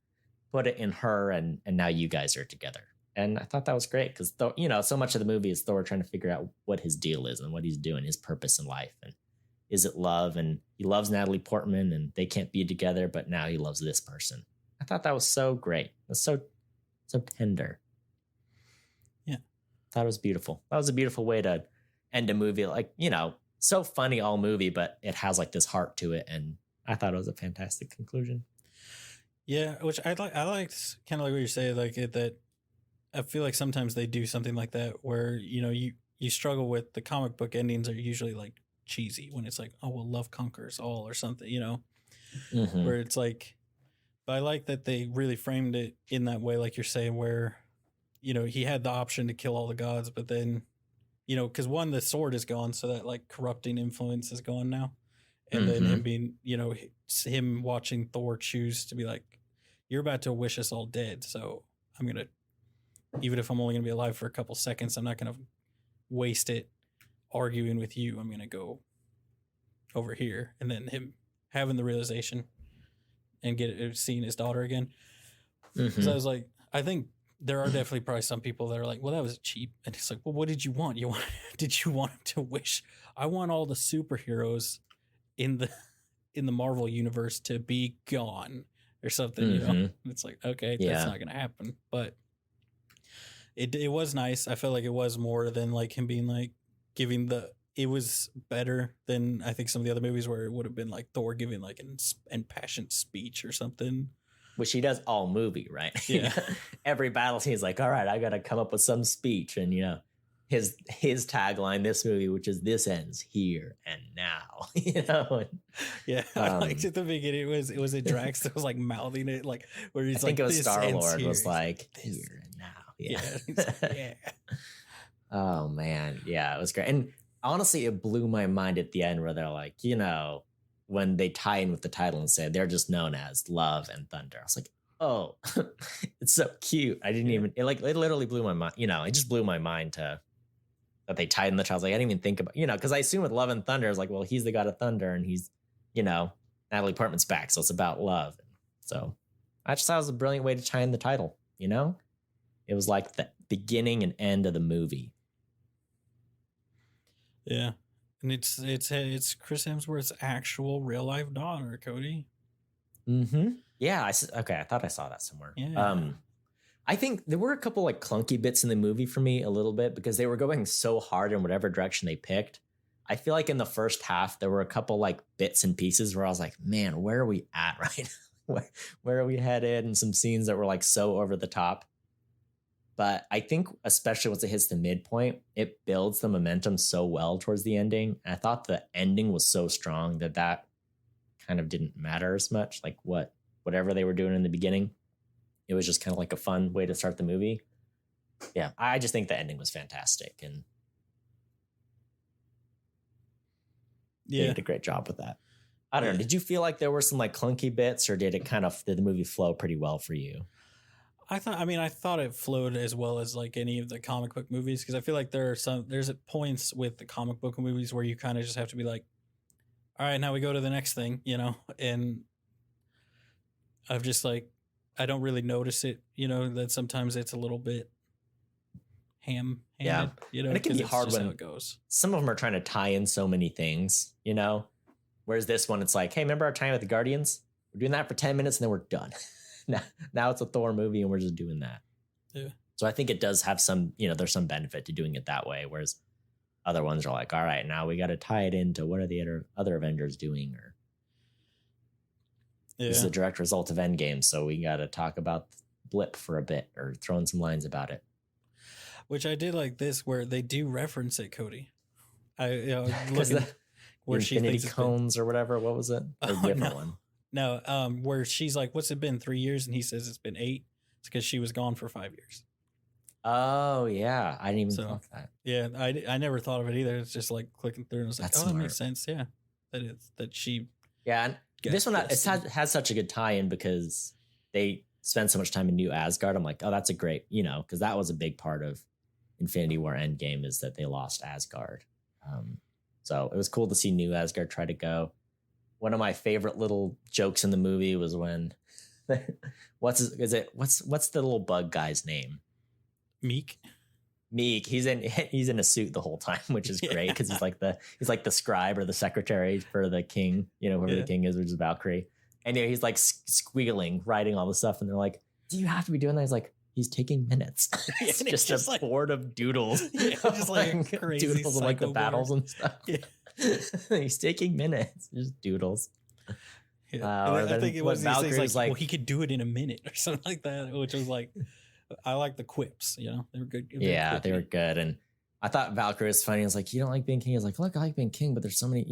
put it in her, and now you guys are together. And I thought that was great because, so much of the movie is Thor trying to figure out what his deal is and what he's doing, his purpose in life. And is it love? And he loves Natalie Portman, and they can't be together, but now he loves this person. I thought that was so great. It was so tender. Yeah. I thought it was beautiful. That was a beautiful way to end a movie. Like, so funny all movie, but it has like this heart to it. And I thought it was a fantastic conclusion. Yeah, which I liked kind of like what you're saying, like that. I feel like sometimes they do something like that where you struggle with the comic book endings are usually like cheesy when it's like, oh well, love conquers all or something, Mm-hmm. where it's like. But I like that they really framed it in that way, like you're saying, where he had the option to kill all the gods, but then because one, the sword is gone, so that like corrupting influence is gone now, and then Mm-hmm. him being him watching Thor choose to be like, you're about to wish us all dead, so I'm gonna, even if I'm only gonna be alive for a couple seconds, I'm not gonna waste it arguing with you. I'm gonna go over here, and then him having the realization and seeing his daughter again. Because I Mm-hmm. was like, I think there are definitely probably some people that are like, well, that was cheap. And it's like, well, what did you want? Did you want him to wish? I want all the superheroes in the Marvel universe to be gone or something, Mm-hmm. It's like, okay, that's Yeah. not gonna happen. But it was nice. I felt like it was more than like him being like giving it was better than I think some of the other movies where it would have been like Thor giving like an impassioned speech or something. Which he does all movie, right? Yeah. Every battle scene, he's like, all right, I got to come up with some speech. And, his tagline, this movie, which is this ends here and now, Yeah, I liked at the beginning. It was a Drax that was like mouthing it, like where he's I think like, it was "This Star ends Lord here." was He's like, "This." here and now. Yeah, Yeah. he's like, yeah, Oh, man. Yeah, it was great. And honestly, it blew my mind at the end where they're like, when they tie in with the title and say they're just known as Love and Thunder. I was like, oh, it's so cute. I didn't even, it literally blew my mind. It just blew my mind that they tied in the child. Like, I didn't even think about, because I assume with Love and Thunder, I was like, well, he's the god of thunder and he's, Natalie Portman's back. So it's about love. So I just thought it was a brilliant way to tie in the title, It was like the beginning and end of the movie. yeah. And it's Chris Hemsworth's actual real life daughter, Cody. Mm-hmm. Yeah. Okay. I thought I saw that somewhere. Yeah. I think there were a couple like clunky bits in the movie for me a little bit because they were going so hard in whatever direction they picked. I feel like in the first half, there were a couple like bits and pieces where I was like, man, where are we at right now? Where are we headed? And some scenes that were like so over the top. But I think especially once it hits the midpoint, it builds the momentum so well towards the ending. And I thought the ending was so strong that kind of didn't matter as much. Like whatever they were doing in the beginning, it was just kind of like a fun way to start the movie. Yeah, I just think the ending was fantastic. And they did a great job with that. I don't know. Did you feel like there were some like clunky bits or did the movie flow pretty well for you? I thought it flowed as well as like any of the comic book movies because I feel like there's points with the comic book movies where you kind of just have to be like, all right, now we go to the next thing, and I've just like, I don't really notice it, that sometimes it's a little bit ham-handed, and it can be hard when how it goes. Some of them are trying to tie in so many things, whereas this one, it's like, hey, remember our time with the Guardians? We're doing that for 10 minutes and then we're done. Now it's a Thor movie and we're just doing that. Yeah. So I think it does have some, there's some benefit to doing it that way. Whereas other ones are like, all right, now we got to tie it into what are the other Avengers doing? Or this is a direct result of Endgame. So we got to talk about Blip for a bit or throw in some lines about it. Which I did like this where they do reference it, Cody. Looking where she Infinity Cones or whatever. What was it? A different one. No, where she's like, what's it been, 3 years? And he says it's been 8. It's because she was gone for 5 years. Oh, yeah. I didn't even think that. Yeah, I never thought of it either. It's just like clicking through and I was like, that makes sense. Yeah. That she. Yeah. And this one has such a good tie-in because they spend so much time in New Asgard. I'm like, oh, that's a great, because that was a big part of Infinity War Endgame is that they lost Asgard. So it was cool to see New Asgard try to go. One of my favorite little jokes in the movie was when what's the little bug guy's name? Meek. He's in a suit the whole time, which is great because he's like the scribe or the secretary for the king, whoever the king is, which is Valkyrie. And he's like squealing, writing all the stuff, and they're like, "Do you have to be doing that?" He's like, "He's taking minutes." It's just a board of doodles, just like crazy doodles of like the battles and stuff. Yeah. He's taking minutes, just doodles. Yeah. Or I then think it what was these things Valkyrie's like, well, he could do it in a minute or something like that, which was like, I like the quips, you know, they were good. Yeah, they were good. And I thought Valkyrie was funny. I was like, you don't like being king? He's like, look, I like being king, but there's so many,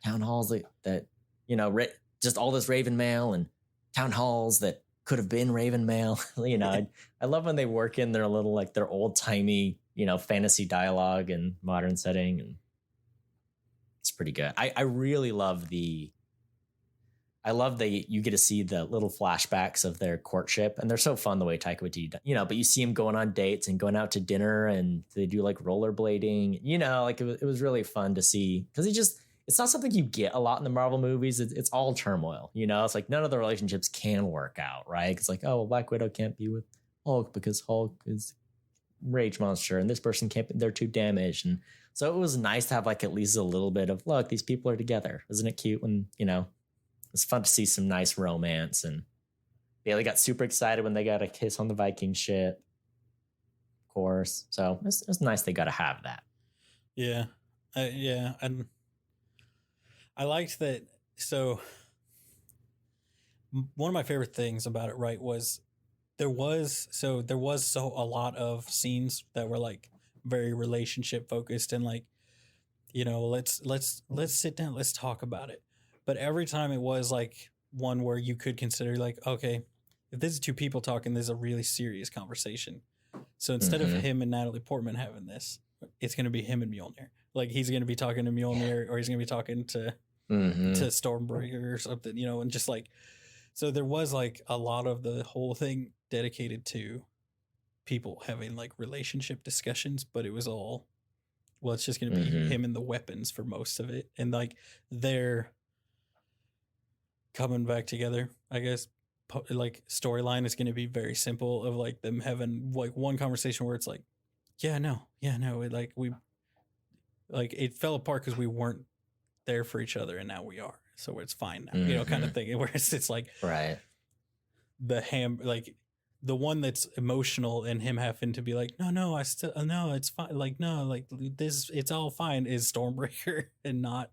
town halls that just all this Raven mail and town halls that could have been Raven mail. I love when they work in their little, like their old timey, fantasy dialogue and modern setting. And it's pretty good. I really love that you get to see the little flashbacks of their courtship, and they're so fun the way Taika Waititi, but you see him going on dates and going out to dinner, and they do like rollerblading, like it was really fun to see, because it's not something you get a lot in the Marvel movies. It's all turmoil, it's like none of the relationships can work out, right? It's like, oh, well, Black Widow can't be with Hulk because Hulk is rage monster, and this person can't be, they're too damaged. And so it was nice to have like at least a little bit of, look, these people are together. Isn't it cute when, it's fun to see some nice romance. And Bailey got super excited when they got a kiss on the Viking ship, of course. So it's nice they got to have that. Yeah. Yeah. And I liked that. So one of my favorite things about it, right, was there was a lot of scenes that were like very relationship focused and like, let's sit down, let's talk about it. But every time it was like one where you could consider like, okay, if this is two people talking, this is a really serious conversation. So instead of him and Natalie Portman having this, it's going to be him and Mjolnir. Like he's going to be talking to Mjolnir, or he's going to be talking to Stormbreaker or something, and just like, so there was like a lot of the whole thing dedicated to people having like relationship discussions, but it was all, well, it's just going to be him and the weapons for most of it. And like they're coming back together, I guess. Like storyline is going to be very simple of like them having like one conversation where it's like, it fell apart because we weren't there for each other, and now we are, so it's fine now, kind of thing. Where it's like, right, like the one that's emotional and him having to be like, no, I still, no, it's fine, like, no, like this, it's all fine, is Stormbreaker and not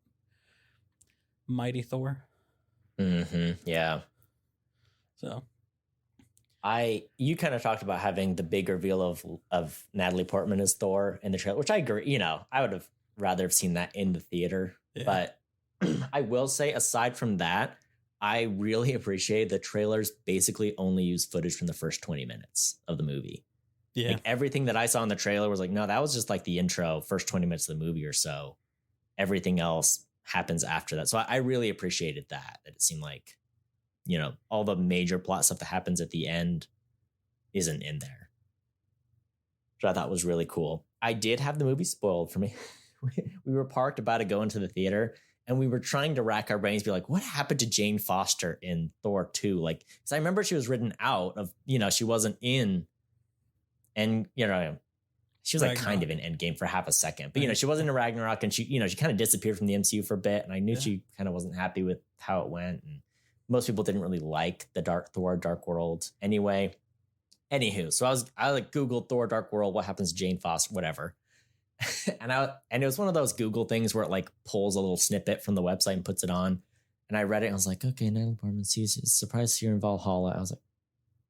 Mighty Thor. Yeah. So you kind of talked about having the big reveal of Natalie Portman as Thor in the trailer, which I agree. I would have rather have seen that in the theater. Yeah. But I will say, aside from that, I really appreciate the trailers basically only use footage from the first 20 minutes of the movie. Yeah. Like everything that I saw in the trailer was like, no, that was just like the intro, first 20 minutes of the movie or so. Everything else happens after that. So I really appreciated that it seemed like, all the major plot stuff that happens at the end isn't in there. Which I thought was really cool. I did have the movie spoiled for me. We were parked about to go into the theater, and we were trying to rack our brains, be like, what happened to Jane Foster in Thor 2? Like, because I remember she was written out of, she wasn't in, and, she was like kind of in Endgame for half a second, but, she wasn't in Ragnarok, and she kind of disappeared from the MCU for a bit, and I knew she kind of wasn't happy with how it went, and most people didn't really like the Thor Dark World anyway. Anywho, so I like Googled Thor Dark World, what happens to Jane Foster, whatever. and it was one of those Google things where it like pulls a little snippet from the website and puts it on. And I read it and I was like, okay, Natalie Portman sees surprised to see her in Valhalla. I was like,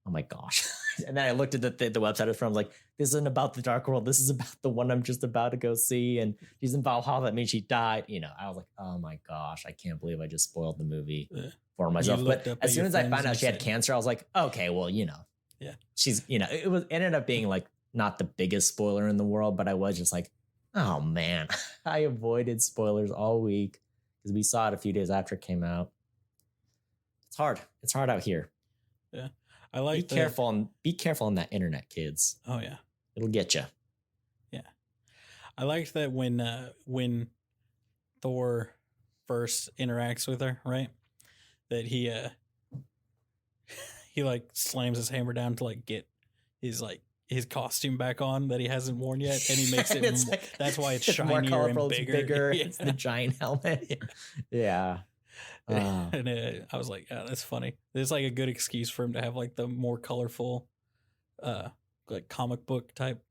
oh my gosh. And then I looked at the website it's from, like, this isn't about the Dark World. This is about the one I'm just about to go see. And she's in Valhalla. That means she died. I was like, oh my gosh, I can't believe I just spoiled the movie for myself. But as soon as I found out she had cancer, I was like, okay, well, yeah, she's, it ended up being like not the biggest spoiler in the world, but I was just like, oh man, I avoided spoilers all week because we saw it a few days after it came out. It's hard. It's hard out here. Yeah. I like be careful on that internet, kids. Oh yeah. It'll get you. Yeah. I liked that when Thor first interacts with her, right? That he like slams his hammer down to like get his costume back on that he hasn't worn yet, and he makes it like, that's why it's shinier more colorful, and bigger. Yeah. It's the giant helmet. Yeah. And I was like, yeah, that's funny. It's like a good excuse for him to have like the more colorful like comic book type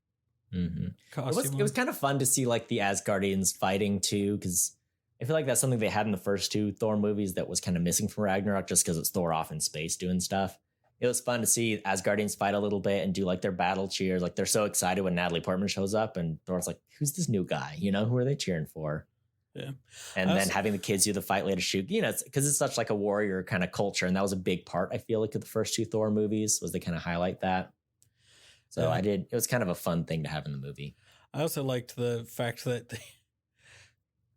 costume. It was kind of fun to see like the Asgardians fighting too, because I feel like that's something they had in the first two Thor movies that was kind of missing from Ragnarok, just because it's Thor off in space doing stuff. It was fun to see Asgardians fight a little bit and do like their battle cheers. Like they're so excited when Natalie Portman shows up, and Thor's like, "Who's this new guy? You know, who are they cheering for?" Yeah. And then having the kids do the fight later shoot, you know, because it's such like a warrior kind of culture, and that was a big part, I feel like, of the first two Thor movies, was they kind of highlight that. So it was kind of a fun thing to have in the movie. I also liked the fact that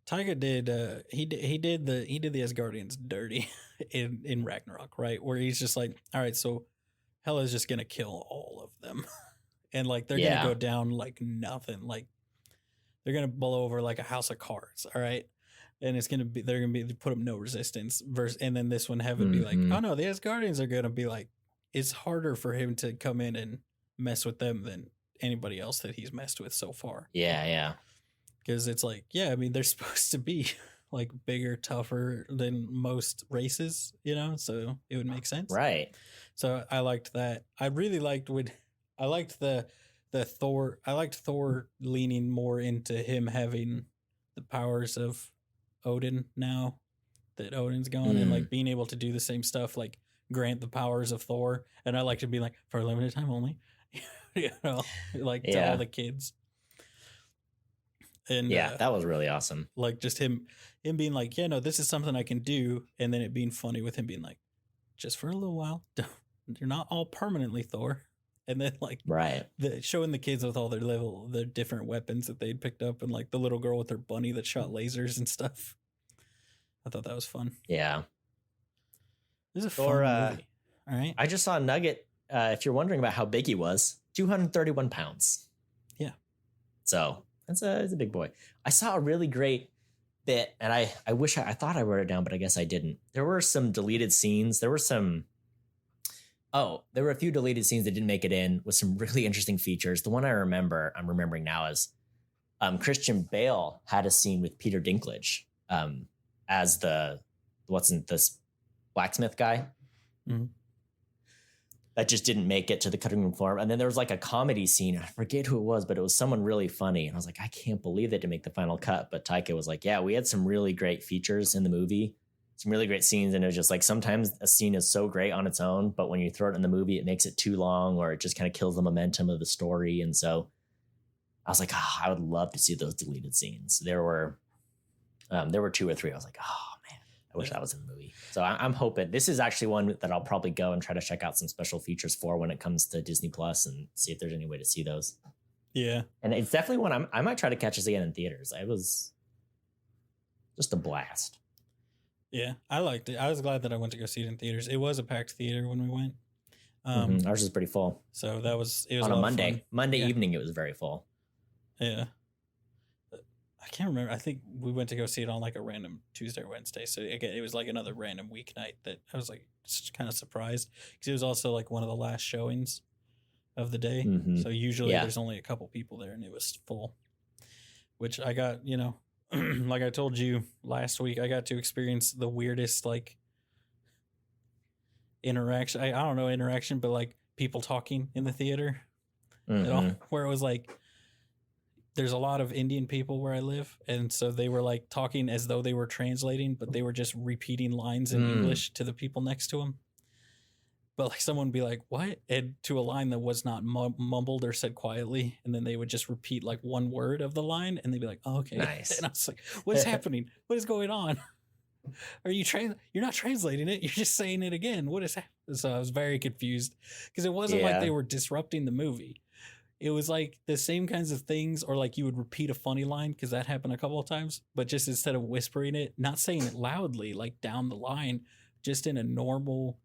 Taika did he did the Asgardians dirty in Ragnarok, right? Where he's just like, all right, so Hela's just gonna kill all of them, and like they're gonna go down like nothing, like they're gonna blow over like a house of cards, all right, and it's gonna be they're gonna be put up no resistance. And then this one have it be like, oh no, the Asgardians are gonna be like, it's harder for him to come in and mess with them than anybody else that he's messed with so far. Yeah. Because it's like, I mean, they're supposed to be like bigger, tougher than most races, you know, so it would make sense. Right. So I liked that. I really liked I liked the Thor. I liked Thor leaning more into him having the powers of Odin now that Odin's gone, and like being able to do the same stuff, like grant the powers of Thor. And I like to be like, for a limited time only, you know, like to all the kids. And that was really awesome. Like just him being like, yeah, no, this is something I can do. And then it being funny with him being like, just for a little while, you're not all permanently Thor. And then like showing the kids with all their different weapons that they'd picked up, and like the little girl with her bunny that shot lasers and stuff. I thought that was fun. Yeah. This is a fun movie. All right. I just saw a nugget. If you're wondering about how big he was, 231 pounds. Yeah. So it's a big boy. I saw a really great bit, and I wish I thought I wrote it down, but I guess I didn't. There were some deleted scenes. There were a few deleted scenes that didn't make it in with some really interesting features. The one I'm remembering now is Christian Bale had a scene with Peter Dinklage as this blacksmith guy. Mm-hmm. That just didn't make it to the cutting room floor. And then there was like a comedy scene. I forget who it was, but it was someone really funny. And I was like, I can't believe they didn't make the final cut. But Taika was like, yeah, we had some really great features in the movie, some really great scenes. And it was just like, sometimes a scene is so great on its own, but when you throw it in the movie, it makes it too long, or it just kind of kills the momentum of the story. And so I was like, I would love to see those deleted scenes. There were 2 or 3. I was like, oh man, I wish that was in the movie. So I'm hoping this is actually one that I'll probably go and try to check out some special features for when it comes to Disney Plus, and see if there's any way to see those. Yeah. And it's definitely one I might try to catch this again in theaters. It was just a blast. Yeah, I liked it. I was glad that I went to go see it in theaters. It was a packed theater when we went. Ours was pretty full. So it was on a Monday. Monday evening, it was very full. Yeah. I can't remember. I think we went to go see it on like a random Tuesday or Wednesday. So again, it was like another random weeknight that I was like just kind of surprised, because it was also like one of the last showings of the day. Mm-hmm. So usually there's only a couple people there, and it was full, which I got, you know, like I told you last week, I got to experience the weirdest like interaction. I don't know interaction, but like people talking in the theater, you know, where it was like, there's a lot of Indian people where I live. And so they were like talking as though they were translating, but they were just repeating lines in English to the people next to them. But like someone would be like, what? And to a line that was not mumbled or said quietly. And then they would just repeat like one word of the line, and they'd be like, oh, okay. Nice. And I was like, what is happening? What is going on? Are you you're not translating it. You're just saying it again. What is happening? So I was very confused, because it wasn't like they were disrupting the movie. It was like the same kinds of things, or like you would repeat a funny line, because that happened a couple of times, but just instead of whispering it, not saying it loudly, like down the line, just in a normal,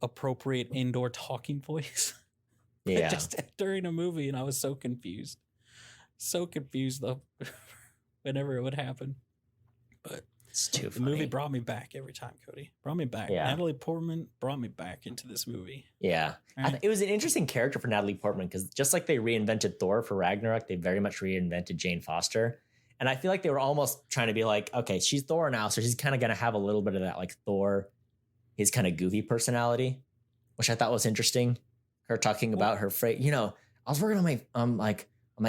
appropriate indoor talking voice. Yeah. Just during a movie. And I was so confused though, whenever it would happen. But it's too funny. The movie brought me back every time, Cody. Brought me back. Yeah. Natalie Portman brought me back into this movie. Yeah. Right. It was an interesting character for Natalie Portman, because just like they reinvented Thor for Ragnarok, they very much reinvented Jane Foster. And I feel like they were almost trying to be like, okay, she's Thor now, so she's kind of going to have a little bit of that like Thor, his kind of goofy personality, which I thought was interesting. Her talking about her phrase. You know, I was working on my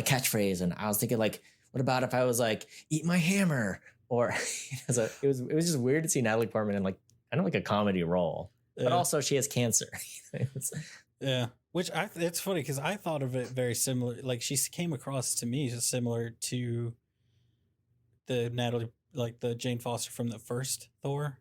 catchphrase, and I was thinking like, what about if I was like, eat my hammer, or it was just weird to see Natalie Portman in like kind of like a comedy role, but also she has cancer. Yeah, which it's funny because I thought of it very similar. Like she came across to me as similar to the Natalie, like the Jane Foster from the first Thor,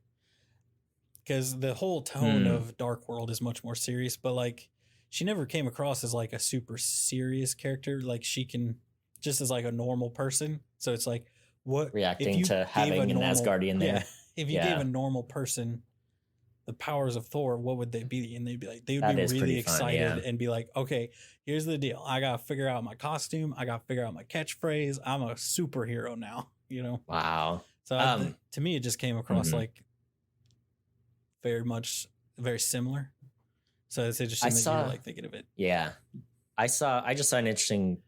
because the whole tone of Dark World is much more serious. But like she never came across as like a super serious character. Like she can just as like a normal person. So it's like what reacting to having an Asgardian there. Yeah, if you gave a normal person the powers of Thor, what would they be? And they'd be like, they would be really excited and be like, okay, here's the deal. I got to figure out my costume. I got to figure out my catchphrase. I'm a superhero now, you know? Wow. So to me, it just came across like very similar. So it's interesting that you're like thinking of it. Yeah. I just saw an interesting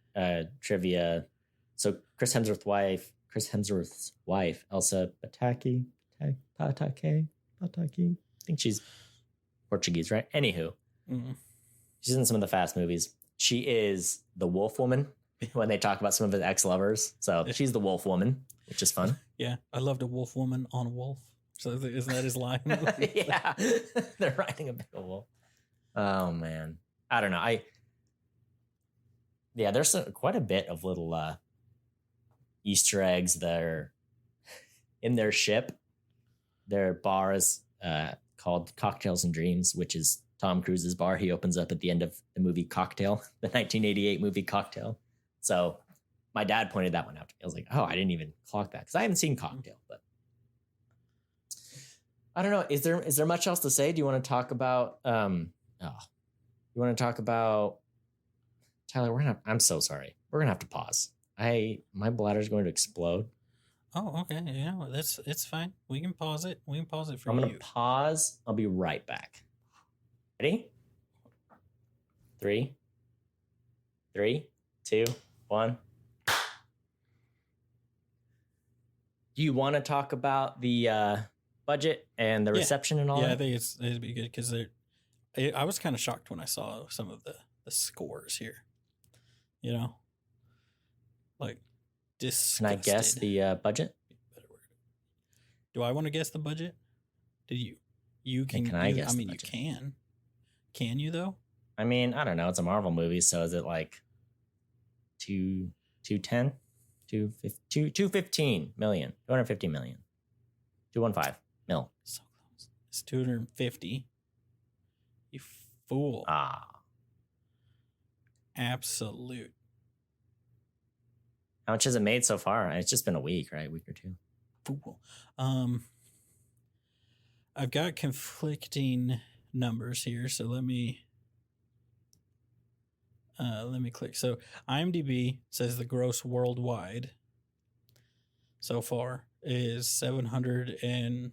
trivia. So Chris Hemsworth's wife, Elsa Pataki, I think she's Portuguese, right? Anywho, she's in some of the Fast movies. She is the Wolf Woman when they talk about some of his ex-lovers. So she's the Wolf Woman, which is fun. Yeah, I loved a wolf woman on a wolf. So isn't that his line? Yeah, they're riding a big wolf. Oh man, I don't know. There's quite a bit of little Easter eggs there in their ship. Their bar is called Cocktails and Dreams, which is Tom Cruise's bar. He opens up at the end of the movie Cocktail, the 1988 movie Cocktail. So my dad pointed that one out to me. I was like, oh, I didn't even clock that because I haven't seen Cocktail, but I don't know. Is there much else to say? Do you want to talk about Tyler? I'm so sorry. We're gonna have to pause. My bladder's going to explode. Oh, okay. Yeah, it's fine. We can pause it. For you. I'm gonna pause. I'll be right back. Ready? 3, 2, 1. Do you want to talk about the budget and the reception and all that? Yeah, I think it'd be good because I was kind of shocked when I saw some of the scores here. You know, like disgusted. Can I guess the budget? Do I want to guess the budget? Did you? You can. Can I guess? I mean, you can. Can you though? I mean, I don't know. It's a Marvel movie, so is it like 210, 215 million, 250 million, 215 mil? So close. It's 250. You fool! Absolute. How much has it made so far? It's just been a week, right? A week or two. Fool. I've got conflicting numbers here, so let me click. So IMDb says the gross worldwide so far is 700 and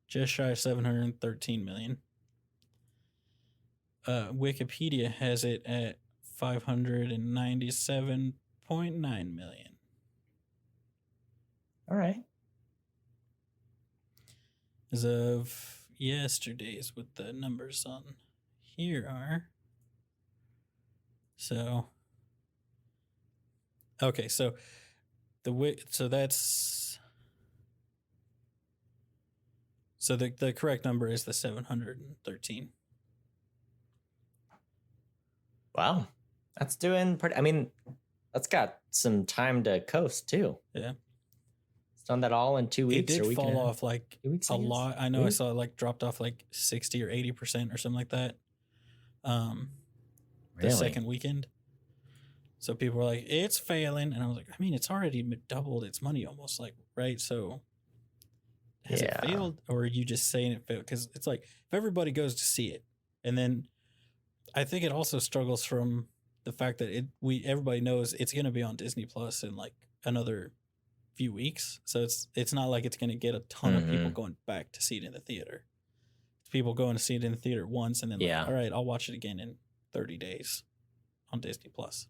just shy of 713 million. Wikipedia has it at 597.9 million. All right. As of yesterday's, what the numbers on here are. So, okay, so the correct number is the 713. Wow, that's doing pretty. I mean, that's got some time to coast too. Yeah. Done that all in 2 weeks. It did fall off like weeks, a lot. I know I saw it like dropped off like 60 or 80% or something like that. The second weekend. So people were like, it's failing. And I was like, I mean, it's already doubled its money almost, like, right? So has it failed, or are you just saying it failed? Because it's like, if everybody goes to see it, and then I think it also struggles from the fact that everybody knows it's going to be on Disney Plus in like another few weeks, so it's not like it's going to get a ton of people going back to see it in the theater. It's people going to see it in the theater once and then like, all right, I'll watch it again in 30 days on Disney Plus.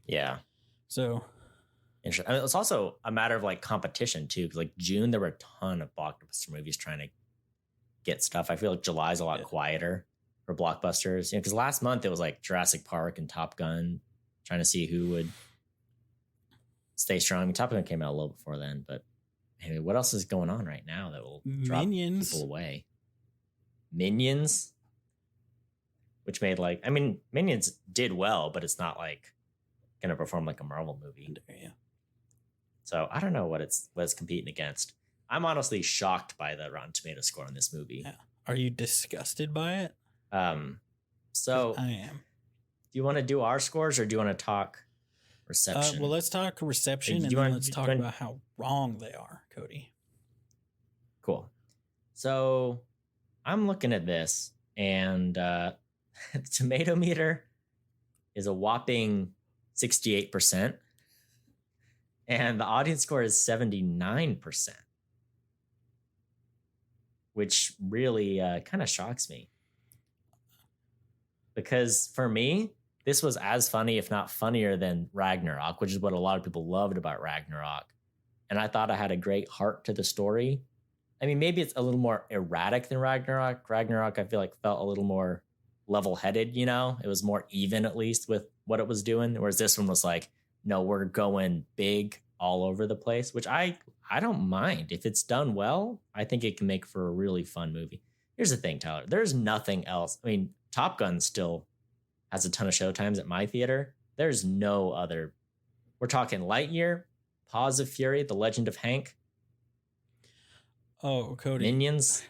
Yeah. So interesting. I mean, it's also a matter of like competition too, because like June there were a ton of blockbuster movies trying to get stuff. I feel like July's a lot quieter for blockbusters, because last month it was like Jurassic Park and Top Gun, trying to see who would stay strong. I mean, Top Gun came out a little before then, but I mean, what else is going on right now that will drop Minions. people away? Minions, which made like, I mean, Minions did well, but it's not like going to perform like a Marvel movie. Yeah. So I don't know what it's competing against. I'm honestly shocked by the Rotten Tomato score on this movie. Yeah. Are you disgusted by it? So I am. Do you want to do our scores or do you want to talk reception? Well, let's talk reception and then let's talk about how wrong they are, Cody. Cool. So I'm looking at this and the tomato meter is a whopping 68%. And the audience score is 79%. Which really kind of shocks me. Because for me, this was as funny, if not funnier, than Ragnarok, which is what a lot of people loved about Ragnarok. And I thought I had a great heart to the story. I mean, maybe it's a little more erratic than Ragnarok. Ragnarok, I feel like, felt a little more level-headed, you know? It was more even, at least, with what it was doing. Whereas this one was like, no, we're going big all over the place, which I don't mind. If it's done well, I think it can make for a really fun movie. Here's the thing, Tyler. There's nothing else. I mean, Top Gun still has a ton of showtimes at my theater. There's no other. We're talking Lightyear, Paws of Fury, The Legend of Hank. Oh, Cody. Minions.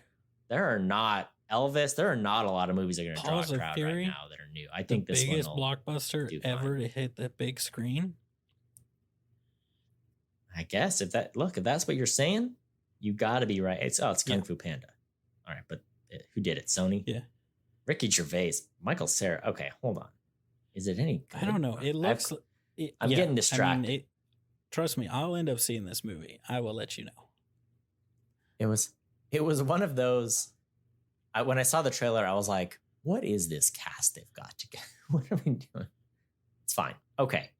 There are not Elvis. There are not a lot of movies that are going to draw a Paws of crowd Fury, right now that are new. I think the this biggest one will blockbuster ever to hit the big screen. I guess if that's what you're saying, you got to be right. It's Kung Fu Panda. All right, but who did it? Sony? Yeah. Ricky Gervais, Michael Cera. Okay, hold on. Is it any good? I don't know. It looks. I'm getting distracted. I mean, trust me, I'll end up seeing this movie. I will let you know. It was one of those. When I saw the trailer, I was like, "What is this cast they've got together? What are we doing?" It's fine. Okay.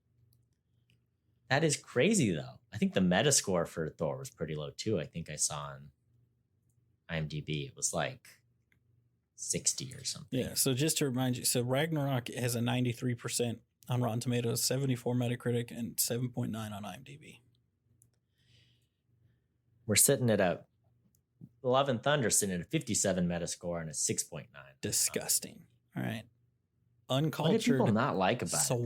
That is crazy, though. I think the Metascore for Thor was pretty low, too. I think I saw on IMDb. It was like 60 or something. Yeah, so just to remind you, so Ragnarok has a 93% on Rotten Tomatoes, 74 Metacritic, and 7.9 on IMDb. We're sitting at a Love and Thunder sitting at a 57 Metascore and a 6.9. Disgusting. All right. Uncultured. What do people not like about swine.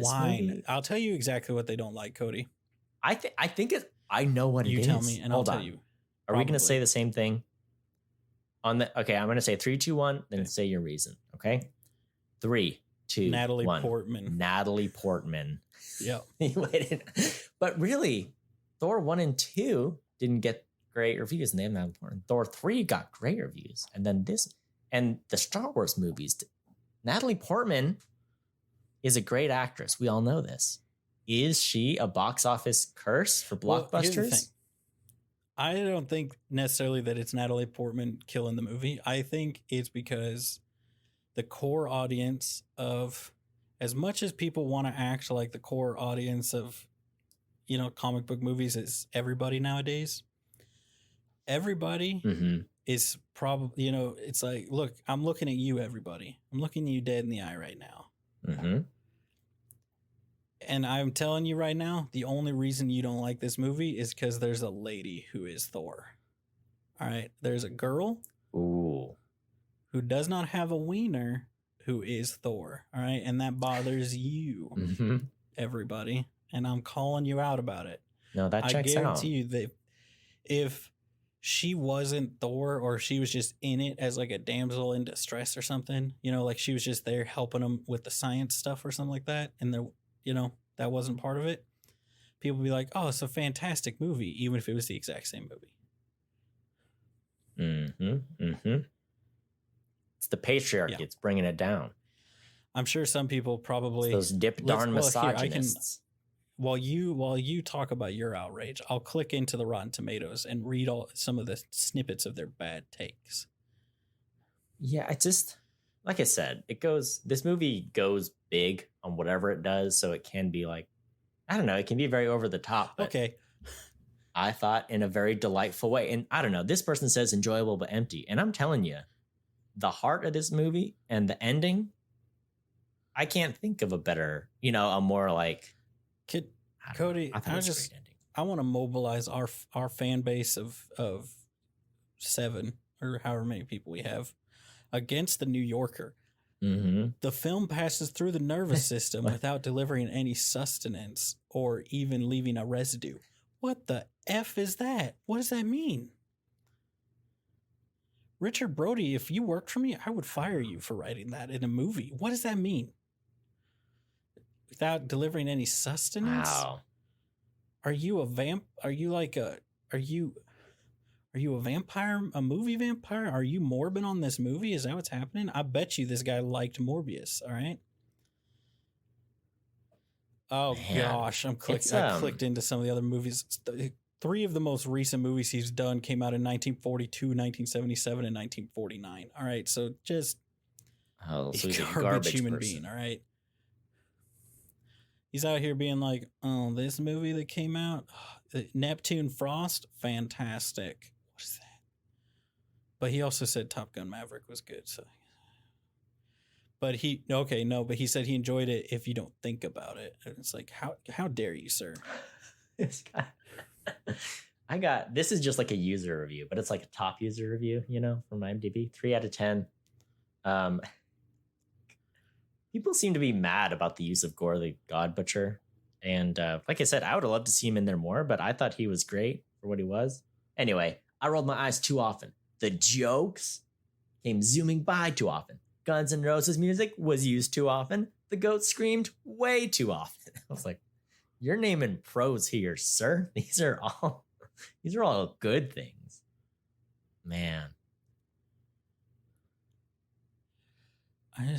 this movie? I'll tell you exactly what they don't like, Cody. I think I know what it is. You tell me, and I'll tell you. Are we going to say the same thing? Okay, I'm going to say 3, 2, 1, then say your reason. Okay, 3, 2, Natalie 1. Portman. Natalie Portman. Yep. But really, Thor 1 and 2 didn't get great reviews, and they have Natalie Portman. Thor 3 got great reviews, and then this and the Star Wars movies. Natalie Portman is a great actress. We all know this. Is she a box office curse for blockbusters? I don't think necessarily that it's Natalie Portman killing the movie. I think it's because the core audience of, as much as people want to act like the core audience of, comic book movies is everybody nowadays. Everybody is probably, it's like, look, I'm looking at you, everybody. I'm looking at you dead in the eye right now. Mm-hmm. And I'm telling you right now, the only reason you don't like this movie is because there's a lady who is Thor. All right. There's a girl who does not have a wiener who is Thor. All right. And that bothers you, everybody. And I'm calling you out about it. No, that checks out. I guarantee you that if she wasn't Thor, or she was just in it as like a damsel in distress or something, like she was just there helping them with the science stuff or something like that, and that wasn't part of it, people would be like, oh, it's a fantastic movie, even if it was the exact same movie. It's the patriarchy. It's bringing it down. I'm sure some people probably... It's those dip darn misogynists. While you talk about your outrage, I'll click into the Rotten Tomatoes and read some of the snippets of their bad takes. Yeah, I just... Like I said, this movie goes big on whatever it does, so it can be like, I don't know, it can be very over the top. But okay. I thought in a very delightful way. And I don't know, this person says enjoyable but empty. And I'm telling you, the heart of this movie and the ending, I can't think of a better, a more like... Cody, I want to mobilize our fan base of 7 or however many people we have against the New Yorker. Mm-hmm. The film passes through the nervous system without delivering any sustenance or even leaving a residue. What the F is that? What does that mean? Richard Brody, if you worked for me, I would fire you for writing that in a movie. What does that mean? Without delivering any sustenance? Wow. Are you a vamp? Are you a vampire? A movie vampire? Are you Morbin on this movie? Is that what's happening? I bet you this guy liked Morbius. All right. Oh Man, gosh, I clicked into some of the other movies. 3 of the most recent movies he's done came out in 1942, 1977, and 1949. All right, so just so he's a garbage human person. being. All right. He's out here being like, oh, this movie that came out, Neptune Frost, fantastic. What is that? But he also said Top Gun Maverick was good. So, but he said he enjoyed it if you don't think about it. And it's like, how dare you, sir? This guy. This is just like a user review, but it's like a top user review, from IMDb. 3 out of 10. People seem to be mad about the use of Gore the God Butcher. And like I said, I would have loved to see him in there more, but I thought he was great for what he was. Anyway, I rolled my eyes too often. The jokes came zooming by too often. Guns N' Roses music was used too often. The goat screamed way too often. I was like, you're naming pros here, sir. These are all good things. Man. I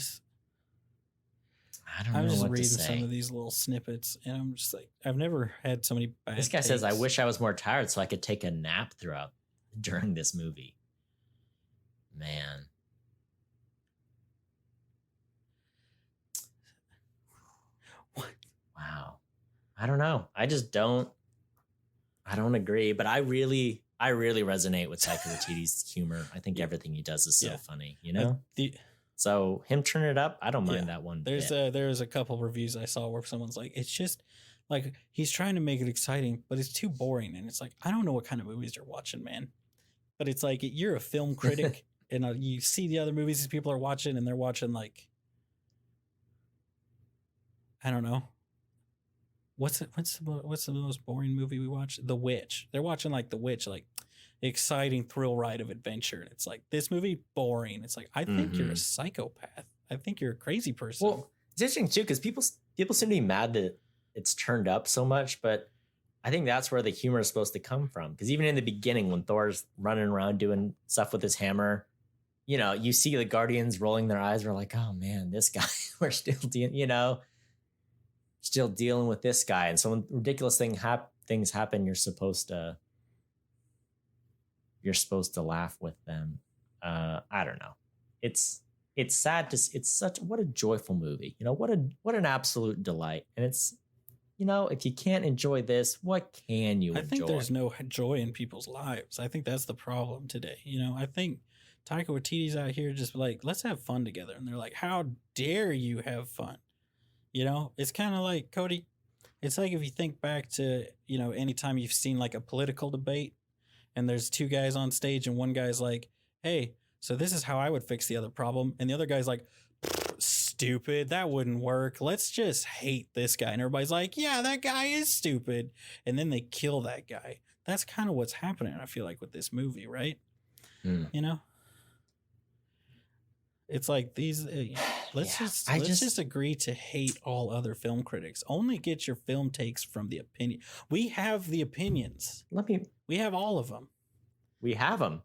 don't know what to say. I'm just reading some of these little snippets, and I'm just like, I've never had so many bad This guy takes. says, I wish I was more tired so I could take a nap during this movie. Man. What? Wow. I don't know. I don't agree, but I really resonate with Taika Waititi's humor. I think everything he does is so funny, So him turning it up, I don't mind that one. There's a couple reviews I saw where someone's like, it's just like he's trying to make it exciting, but it's too boring. And it's like, I don't know what kind of movies you're watching, man. But it's like, you're a film critic and you see the other movies these people are watching, and they're watching like, I don't know. What's the most boring movie we watch? The Witch. They're watching like The Witch, like exciting thrill ride of adventure. And it's like, this movie boring. It's like, I think you're a psychopath. I think you're a crazy person. Well, it's interesting too, because people seem to be mad that it's turned up so much, but I think that's where the humor is supposed to come from. Because even in the beginning, when Thor's running around doing stuff with his hammer, you see the Guardians rolling their eyes. We're like, oh man, this guy, we're still dealing with this guy. And so when ridiculous things happen, you're supposed to laugh with them. I don't know. It's sad what a joyful movie. What an absolute delight. And it's, if you can't enjoy this, what can you enjoy? I think there's no joy in people's lives. I think that's the problem today. I think Taika Waititi's out here just like, let's have fun together. And they're like, how dare you have fun? It's kind of like, Cody, it's like if you think back to, anytime you've seen like a political debate and there's 2 guys on stage and one guy's like, hey, so this is how I would fix the other problem. And the other guy's like, stupid, that wouldn't work. Let's just hate this guy. And everybody's like, yeah, that guy is stupid. And then they kill that guy. That's kind of what's happening, I feel like, with this movie, right? It's like these. Let's just agree to hate all other film critics. Only get your film takes from the opinion. We have the opinions. We have all of them. We have them.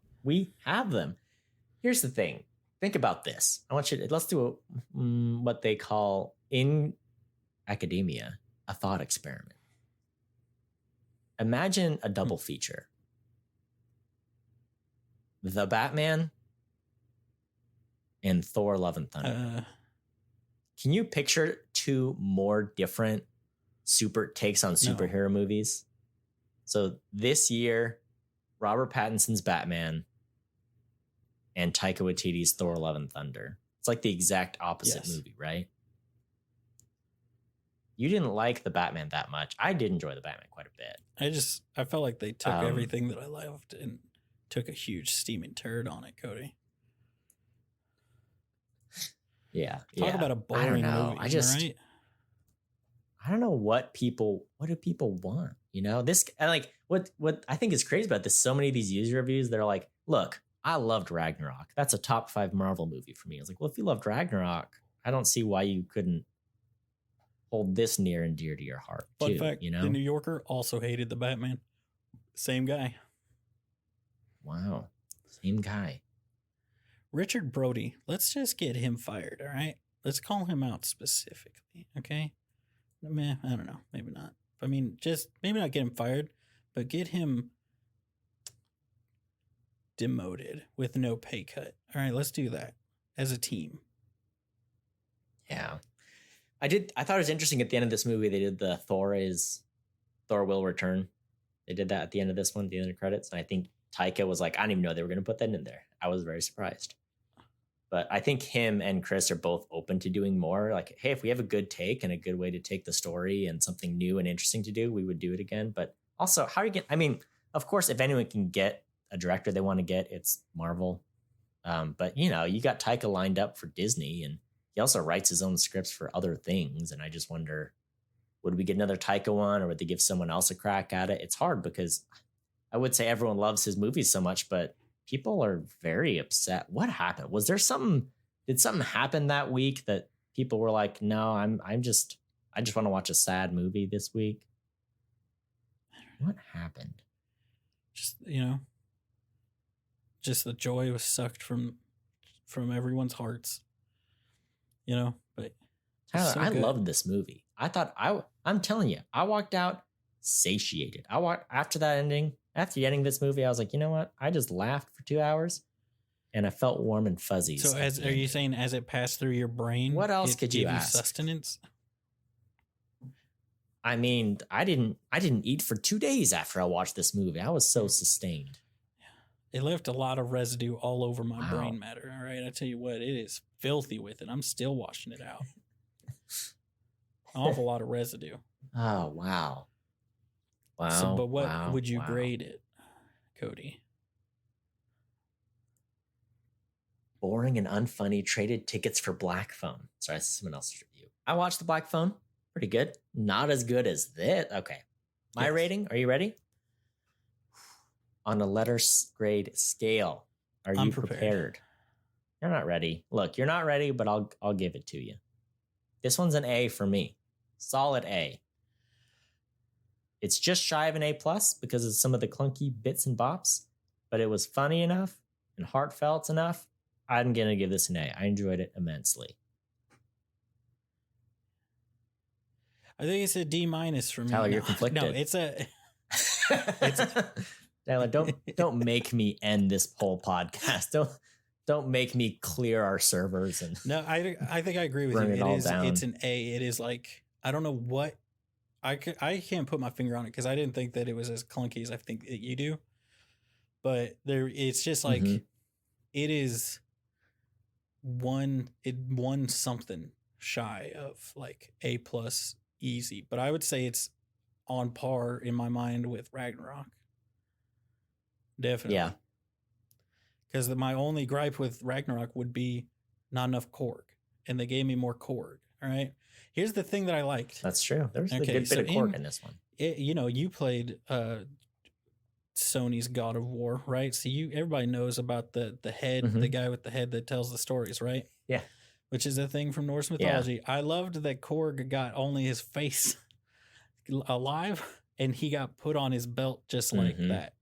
Here's the thing. Think about this. Let's do what they call in academia a thought experiment. Imagine a double feature. The Batman and Thor Love and Thunder. Can you picture 2 more different takes on superhero movies? So this year, Robert Pattinson's Batman and Taika Waititi's Thor Love and Thunder. It's like the exact opposite movie, right? you didn't like the Batman that much. I did enjoy the Batman quite a bit. I felt like they took everything that I loved and took a huge steaming turd on it, Cody. Yeah. Talk about a boring movie. Right? I don't know what do people want? You know, this, and like what I think is crazy about this, so many of these user reviews, they're like, look, I loved Ragnarok. That's a top 5 Marvel movie for me. I was like, well, if you loved Ragnarok, I don't see why you couldn't hold this near and dear to your heart. Fun too, fact, you know? The New Yorker also hated the Batman. Same guy. Wow. Same guy. Richard Brody, let's just get him fired, all right? Let's call him out specifically, okay? I don't know. Maybe not. I mean, just maybe not get him fired, but get him demoted with no pay cut. All right, let's do that as a team. Yeah. I thought it was interesting at the end of this movie, they did the Thor will return. They did that at the end of this one, the end of credits. And I think Taika was like, I didn't even know they were going to put that in there. I was very surprised. But I think him and Chris are both open to doing more. Like, hey, if we have a good take and a good way to take the story and something new and interesting to do, we would do it again. But also, how are you I mean, of course, if anyone can get a director they want to get, it's Marvel. But, you know, you got Taika lined up for Disney, and he also writes his own scripts for other things. And I just wonder, would we get another Taika one, or would they give someone else a crack at it? It's hard because I would say everyone loves his movies so much, but people are very upset. What happened? Did something happen that week that people were like, no, I just want to watch a sad movie this week? What happened? Just the joy was sucked from everyone's hearts, but Tyler, I loved this movie. I thought I'm telling you, I walked out satiated. After the ending of this movie, I was like, you know what? I just laughed for 2 hours and I felt warm and fuzzy. So are you saying as it passed through your brain, what else could you ask? Sustenance? I mean, I didn't eat for 2 days after I watched this movie. I was so sustained. It left a lot of residue all over my brain matter. All right. I tell you what, it is filthy with it. I'm still washing it out. An awful lot of residue. Oh, wow. Wow. So, but what would you grade it, Cody? Boring and unfunny, traded tickets for Black Phone. Sorry, this is someone else's review. I watched the Black Phone. Pretty good. Not as good as this. Okay. My rating. Are you ready? On a letter grade scale, are you prepared? You're not ready. Look, you're not ready, but I'll give it to you. This one's an A for me. Solid A. It's just shy of an A+ because of some of the clunky bits and bops, but it was funny enough and heartfelt enough. I'm going to give this an A. I enjoyed it immensely. I think it's a D- for me. Tyler, you're conflicted. No, it's a... Tyler, don't make me end this whole podcast. Don't make me clear our servers. And no, I think I agree with you. It's an A. It is like, I don't know what, I can't put my finger on it because I didn't think that it was as clunky as I think that you do. But it's just like, it is one something shy of like A+ easy. But I would say it's on par in my mind with Ragnarok. Definitely. Yeah. Because my only gripe with Ragnarok would be not enough Korg. And they gave me more Korg. All right. Here's the thing that I liked. That's true. There's a good bit of Korg in this one. You played Sony's God of War, right? So everybody knows about the head, the guy with the head that tells the stories, right? Yeah. Which is a thing from Norse mythology. Yeah. I loved that Korg got only his face alive and he got put on his belt just like that.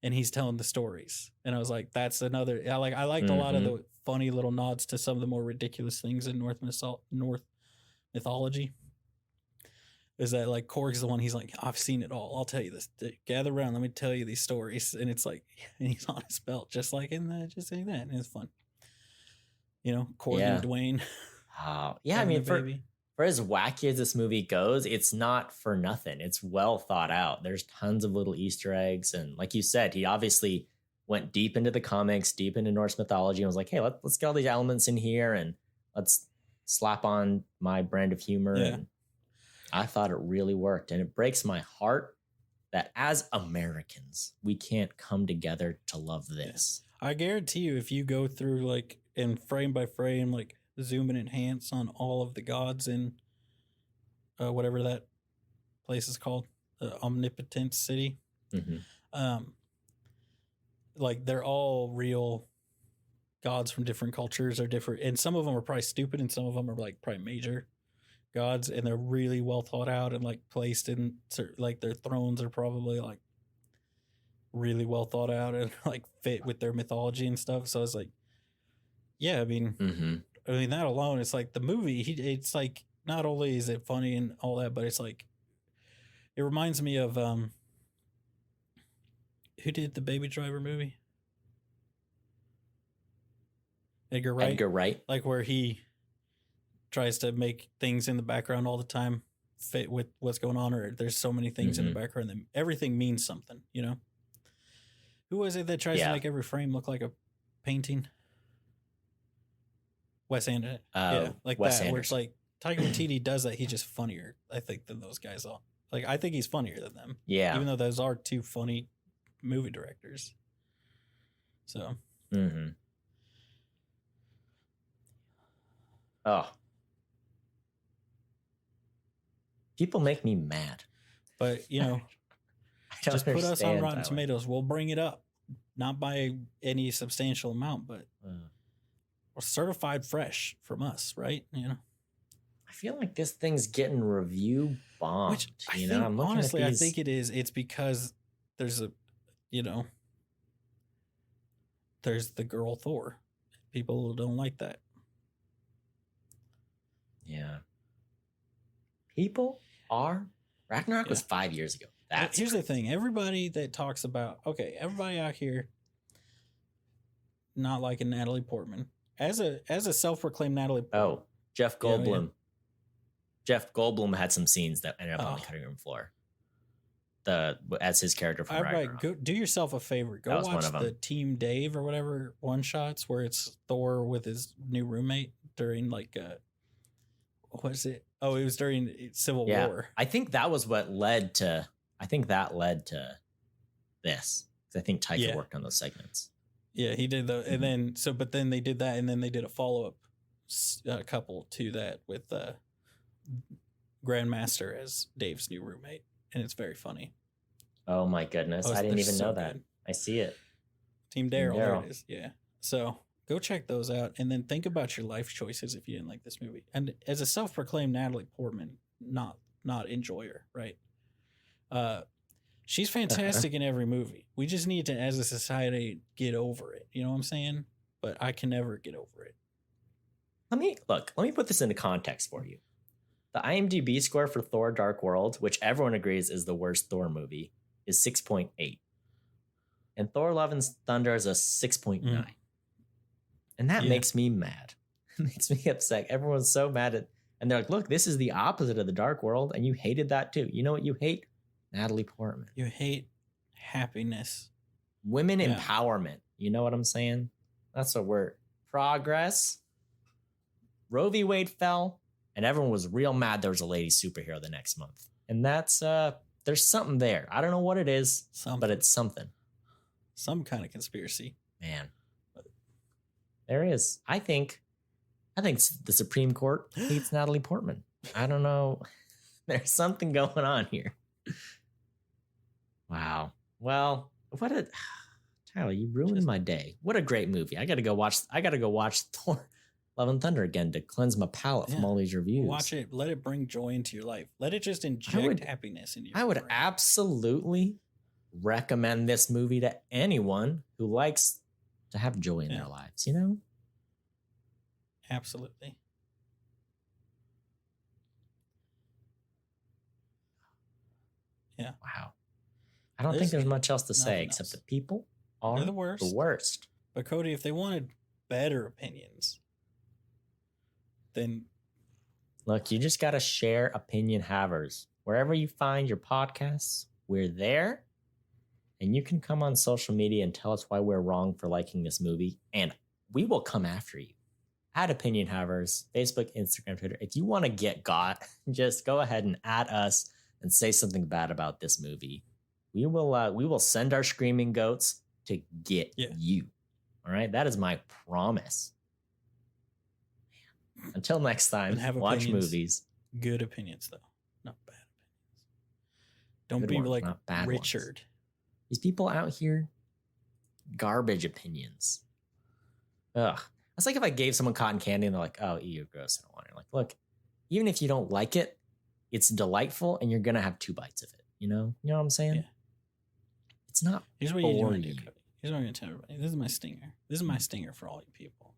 And he's telling the stories. And I was like, that's another, I liked a lot of the funny little nods to some of the more ridiculous things in North mythology. Is that like Korg's the one, he's like, I've seen it all. I'll tell you this. Gather around, let me tell you these stories. And it's like, and he's on his belt, just like just saying that. And it's fun. Korg and Dwayne. Yeah, I mean, for as wacky as this movie goes, it's not for nothing. It's well thought out. There's tons of little Easter eggs. And like you said, he obviously went deep into the comics, deep into Norse mythology, and was like, hey, let's get all these elements in here and let's slap on my brand of humor. Yeah. And I thought it really worked, and it breaks my heart that as Americans, we can't come together to love this. I guarantee you, if you go through like in frame by frame, like zoom and enhance on all of the gods in whatever that place is called, the Omnipotent City, like they're all real gods from different cultures or different, and some of them are probably stupid, and some of them are like probably major gods, and they're really well thought out and like placed in like their thrones are probably like really well thought out and like fit with their mythology and stuff. So it's like, yeah, I mean that alone, it's like the movie. It's like not only is it funny and all that, but it's like it reminds me of who did the Baby Driver movie? Edgar Wright. Edgar Wright, like where he tries to make things in the background all the time fit with what's going on, or there's so many things in the background that everything means something, you know? Who was it that tries to make every frame look like a painting? Wes Anderson. Yeah, like Wes that, Anderson. Where it's like Taika Waititi does that. He's just funnier, I think, than those guys all. Like, I think he's funnier than them. Yeah. Even though those are two funny movie directors. So. Oh. People make me mad. But, you know, just put us on Rotten Tomatoes. We'll bring it up. Not by any substantial amount, but we're certified fresh from us, right? You know, I feel like this thing's getting review bombed. Which I think, honestly, I think it is. It's because there's there's the girl Thor. People don't like that. Yeah. People are. Ragnarok was 5 years ago. Here's the thing. Everybody that talks about, everybody out here not liking Natalie Portman. As a self-proclaimed Natalie Portman. Oh, Jeff Goldblum. Yeah. Jeff Goldblum had some scenes that ended up on the cutting room floor. As his character from Ragnarok. Go do yourself a favor. Go watch the Team Dave or whatever one-shots where it's Thor with his new roommate during like what is it? Oh, it was during Civil War. I think that was what led to. I think that led to this. I think Taika worked on those segments. Yeah, he did and then but then they did that, and then they did a follow up couple to that with Grandmaster as Dave's new roommate, and it's very funny. Oh my goodness, I didn't even know that. Good. I see it. Team Daryl, there it is. Yeah, so go check those out, and then think about your life choices if you didn't like this movie. And as a self-proclaimed Natalie Portman, not enjoyer, right? She's fantastic in every movie. We just need to, as a society, get over it. You know what I'm saying? But I can never get over it. Let me put this into context for you. The IMDb score for Thor: Dark World, which everyone agrees is the worst Thor movie, is 6.8. And Thor: Love and Thunder is a 6.9. And that makes me mad. It makes me upset. Everyone's so mad at, and they're like, look, this is the opposite of the Dark World, and you hated that too. You know what you hate? Natalie Portman. You hate happiness. Women empowerment. You know what I'm saying? That's what we're... Progress. Roe v. Wade fell, and everyone was real mad there was a lady superhero the next month. And that's... there's something there. I don't know what it is, but it's something. Some kind of conspiracy. Man. There is. I think the Supreme Court hates Natalie Portman. I don't know. There's something going on here. Wow. Well, Tyler, you ruined my day. What a great movie. I gotta go watch Thor: Love and Thunder again to cleanse my palate from all these reviews. Watch it. Let it bring joy into your life. Let it just inject happiness into your life. I would absolutely recommend this movie to anyone who likes to have joy in their lives, you know? Absolutely. Yeah. Wow. I don't think there's much else to say except that people are the worst. But Cody, if they wanted better opinions, then look, you just got to share opinion havers. Wherever you find your podcasts, we're there. And you can come on social media and tell us why we're wrong for liking this movie. And we will come after you. at Opinion Havers, Facebook, Instagram, Twitter. If you want to get got, just go ahead and add us and say something bad about this movie. We will send our screaming goats to get you. All right, that is my promise. Until next time, watch opinions. movies. Good opinions, though, not bad opinions. Don't Good be ones, like not bad Richard. Ones. These people out here, garbage opinions. Ugh. It's like if I gave someone cotton candy and they're like, "Oh, you're gross. I don't want it." Like, look, even if you don't like it, it's delightful, and you're gonna have 2 bites of it. You know what I'm saying? Yeah. It's not. Here's what you're doing, Cody. Here's what I'm gonna tell everybody. This is my stinger. This is my stinger for all you people.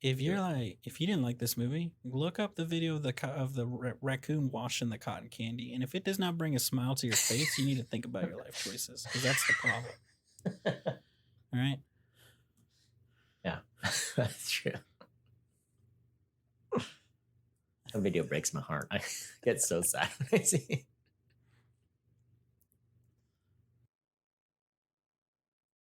If you're if you didn't like this movie, look up the video of the raccoon washing the cotton candy, and if it does not bring a smile to your face, you need to think about your life choices, because that's the problem. All right. Yeah, that's true. That video breaks my heart. I get so sad when I see it.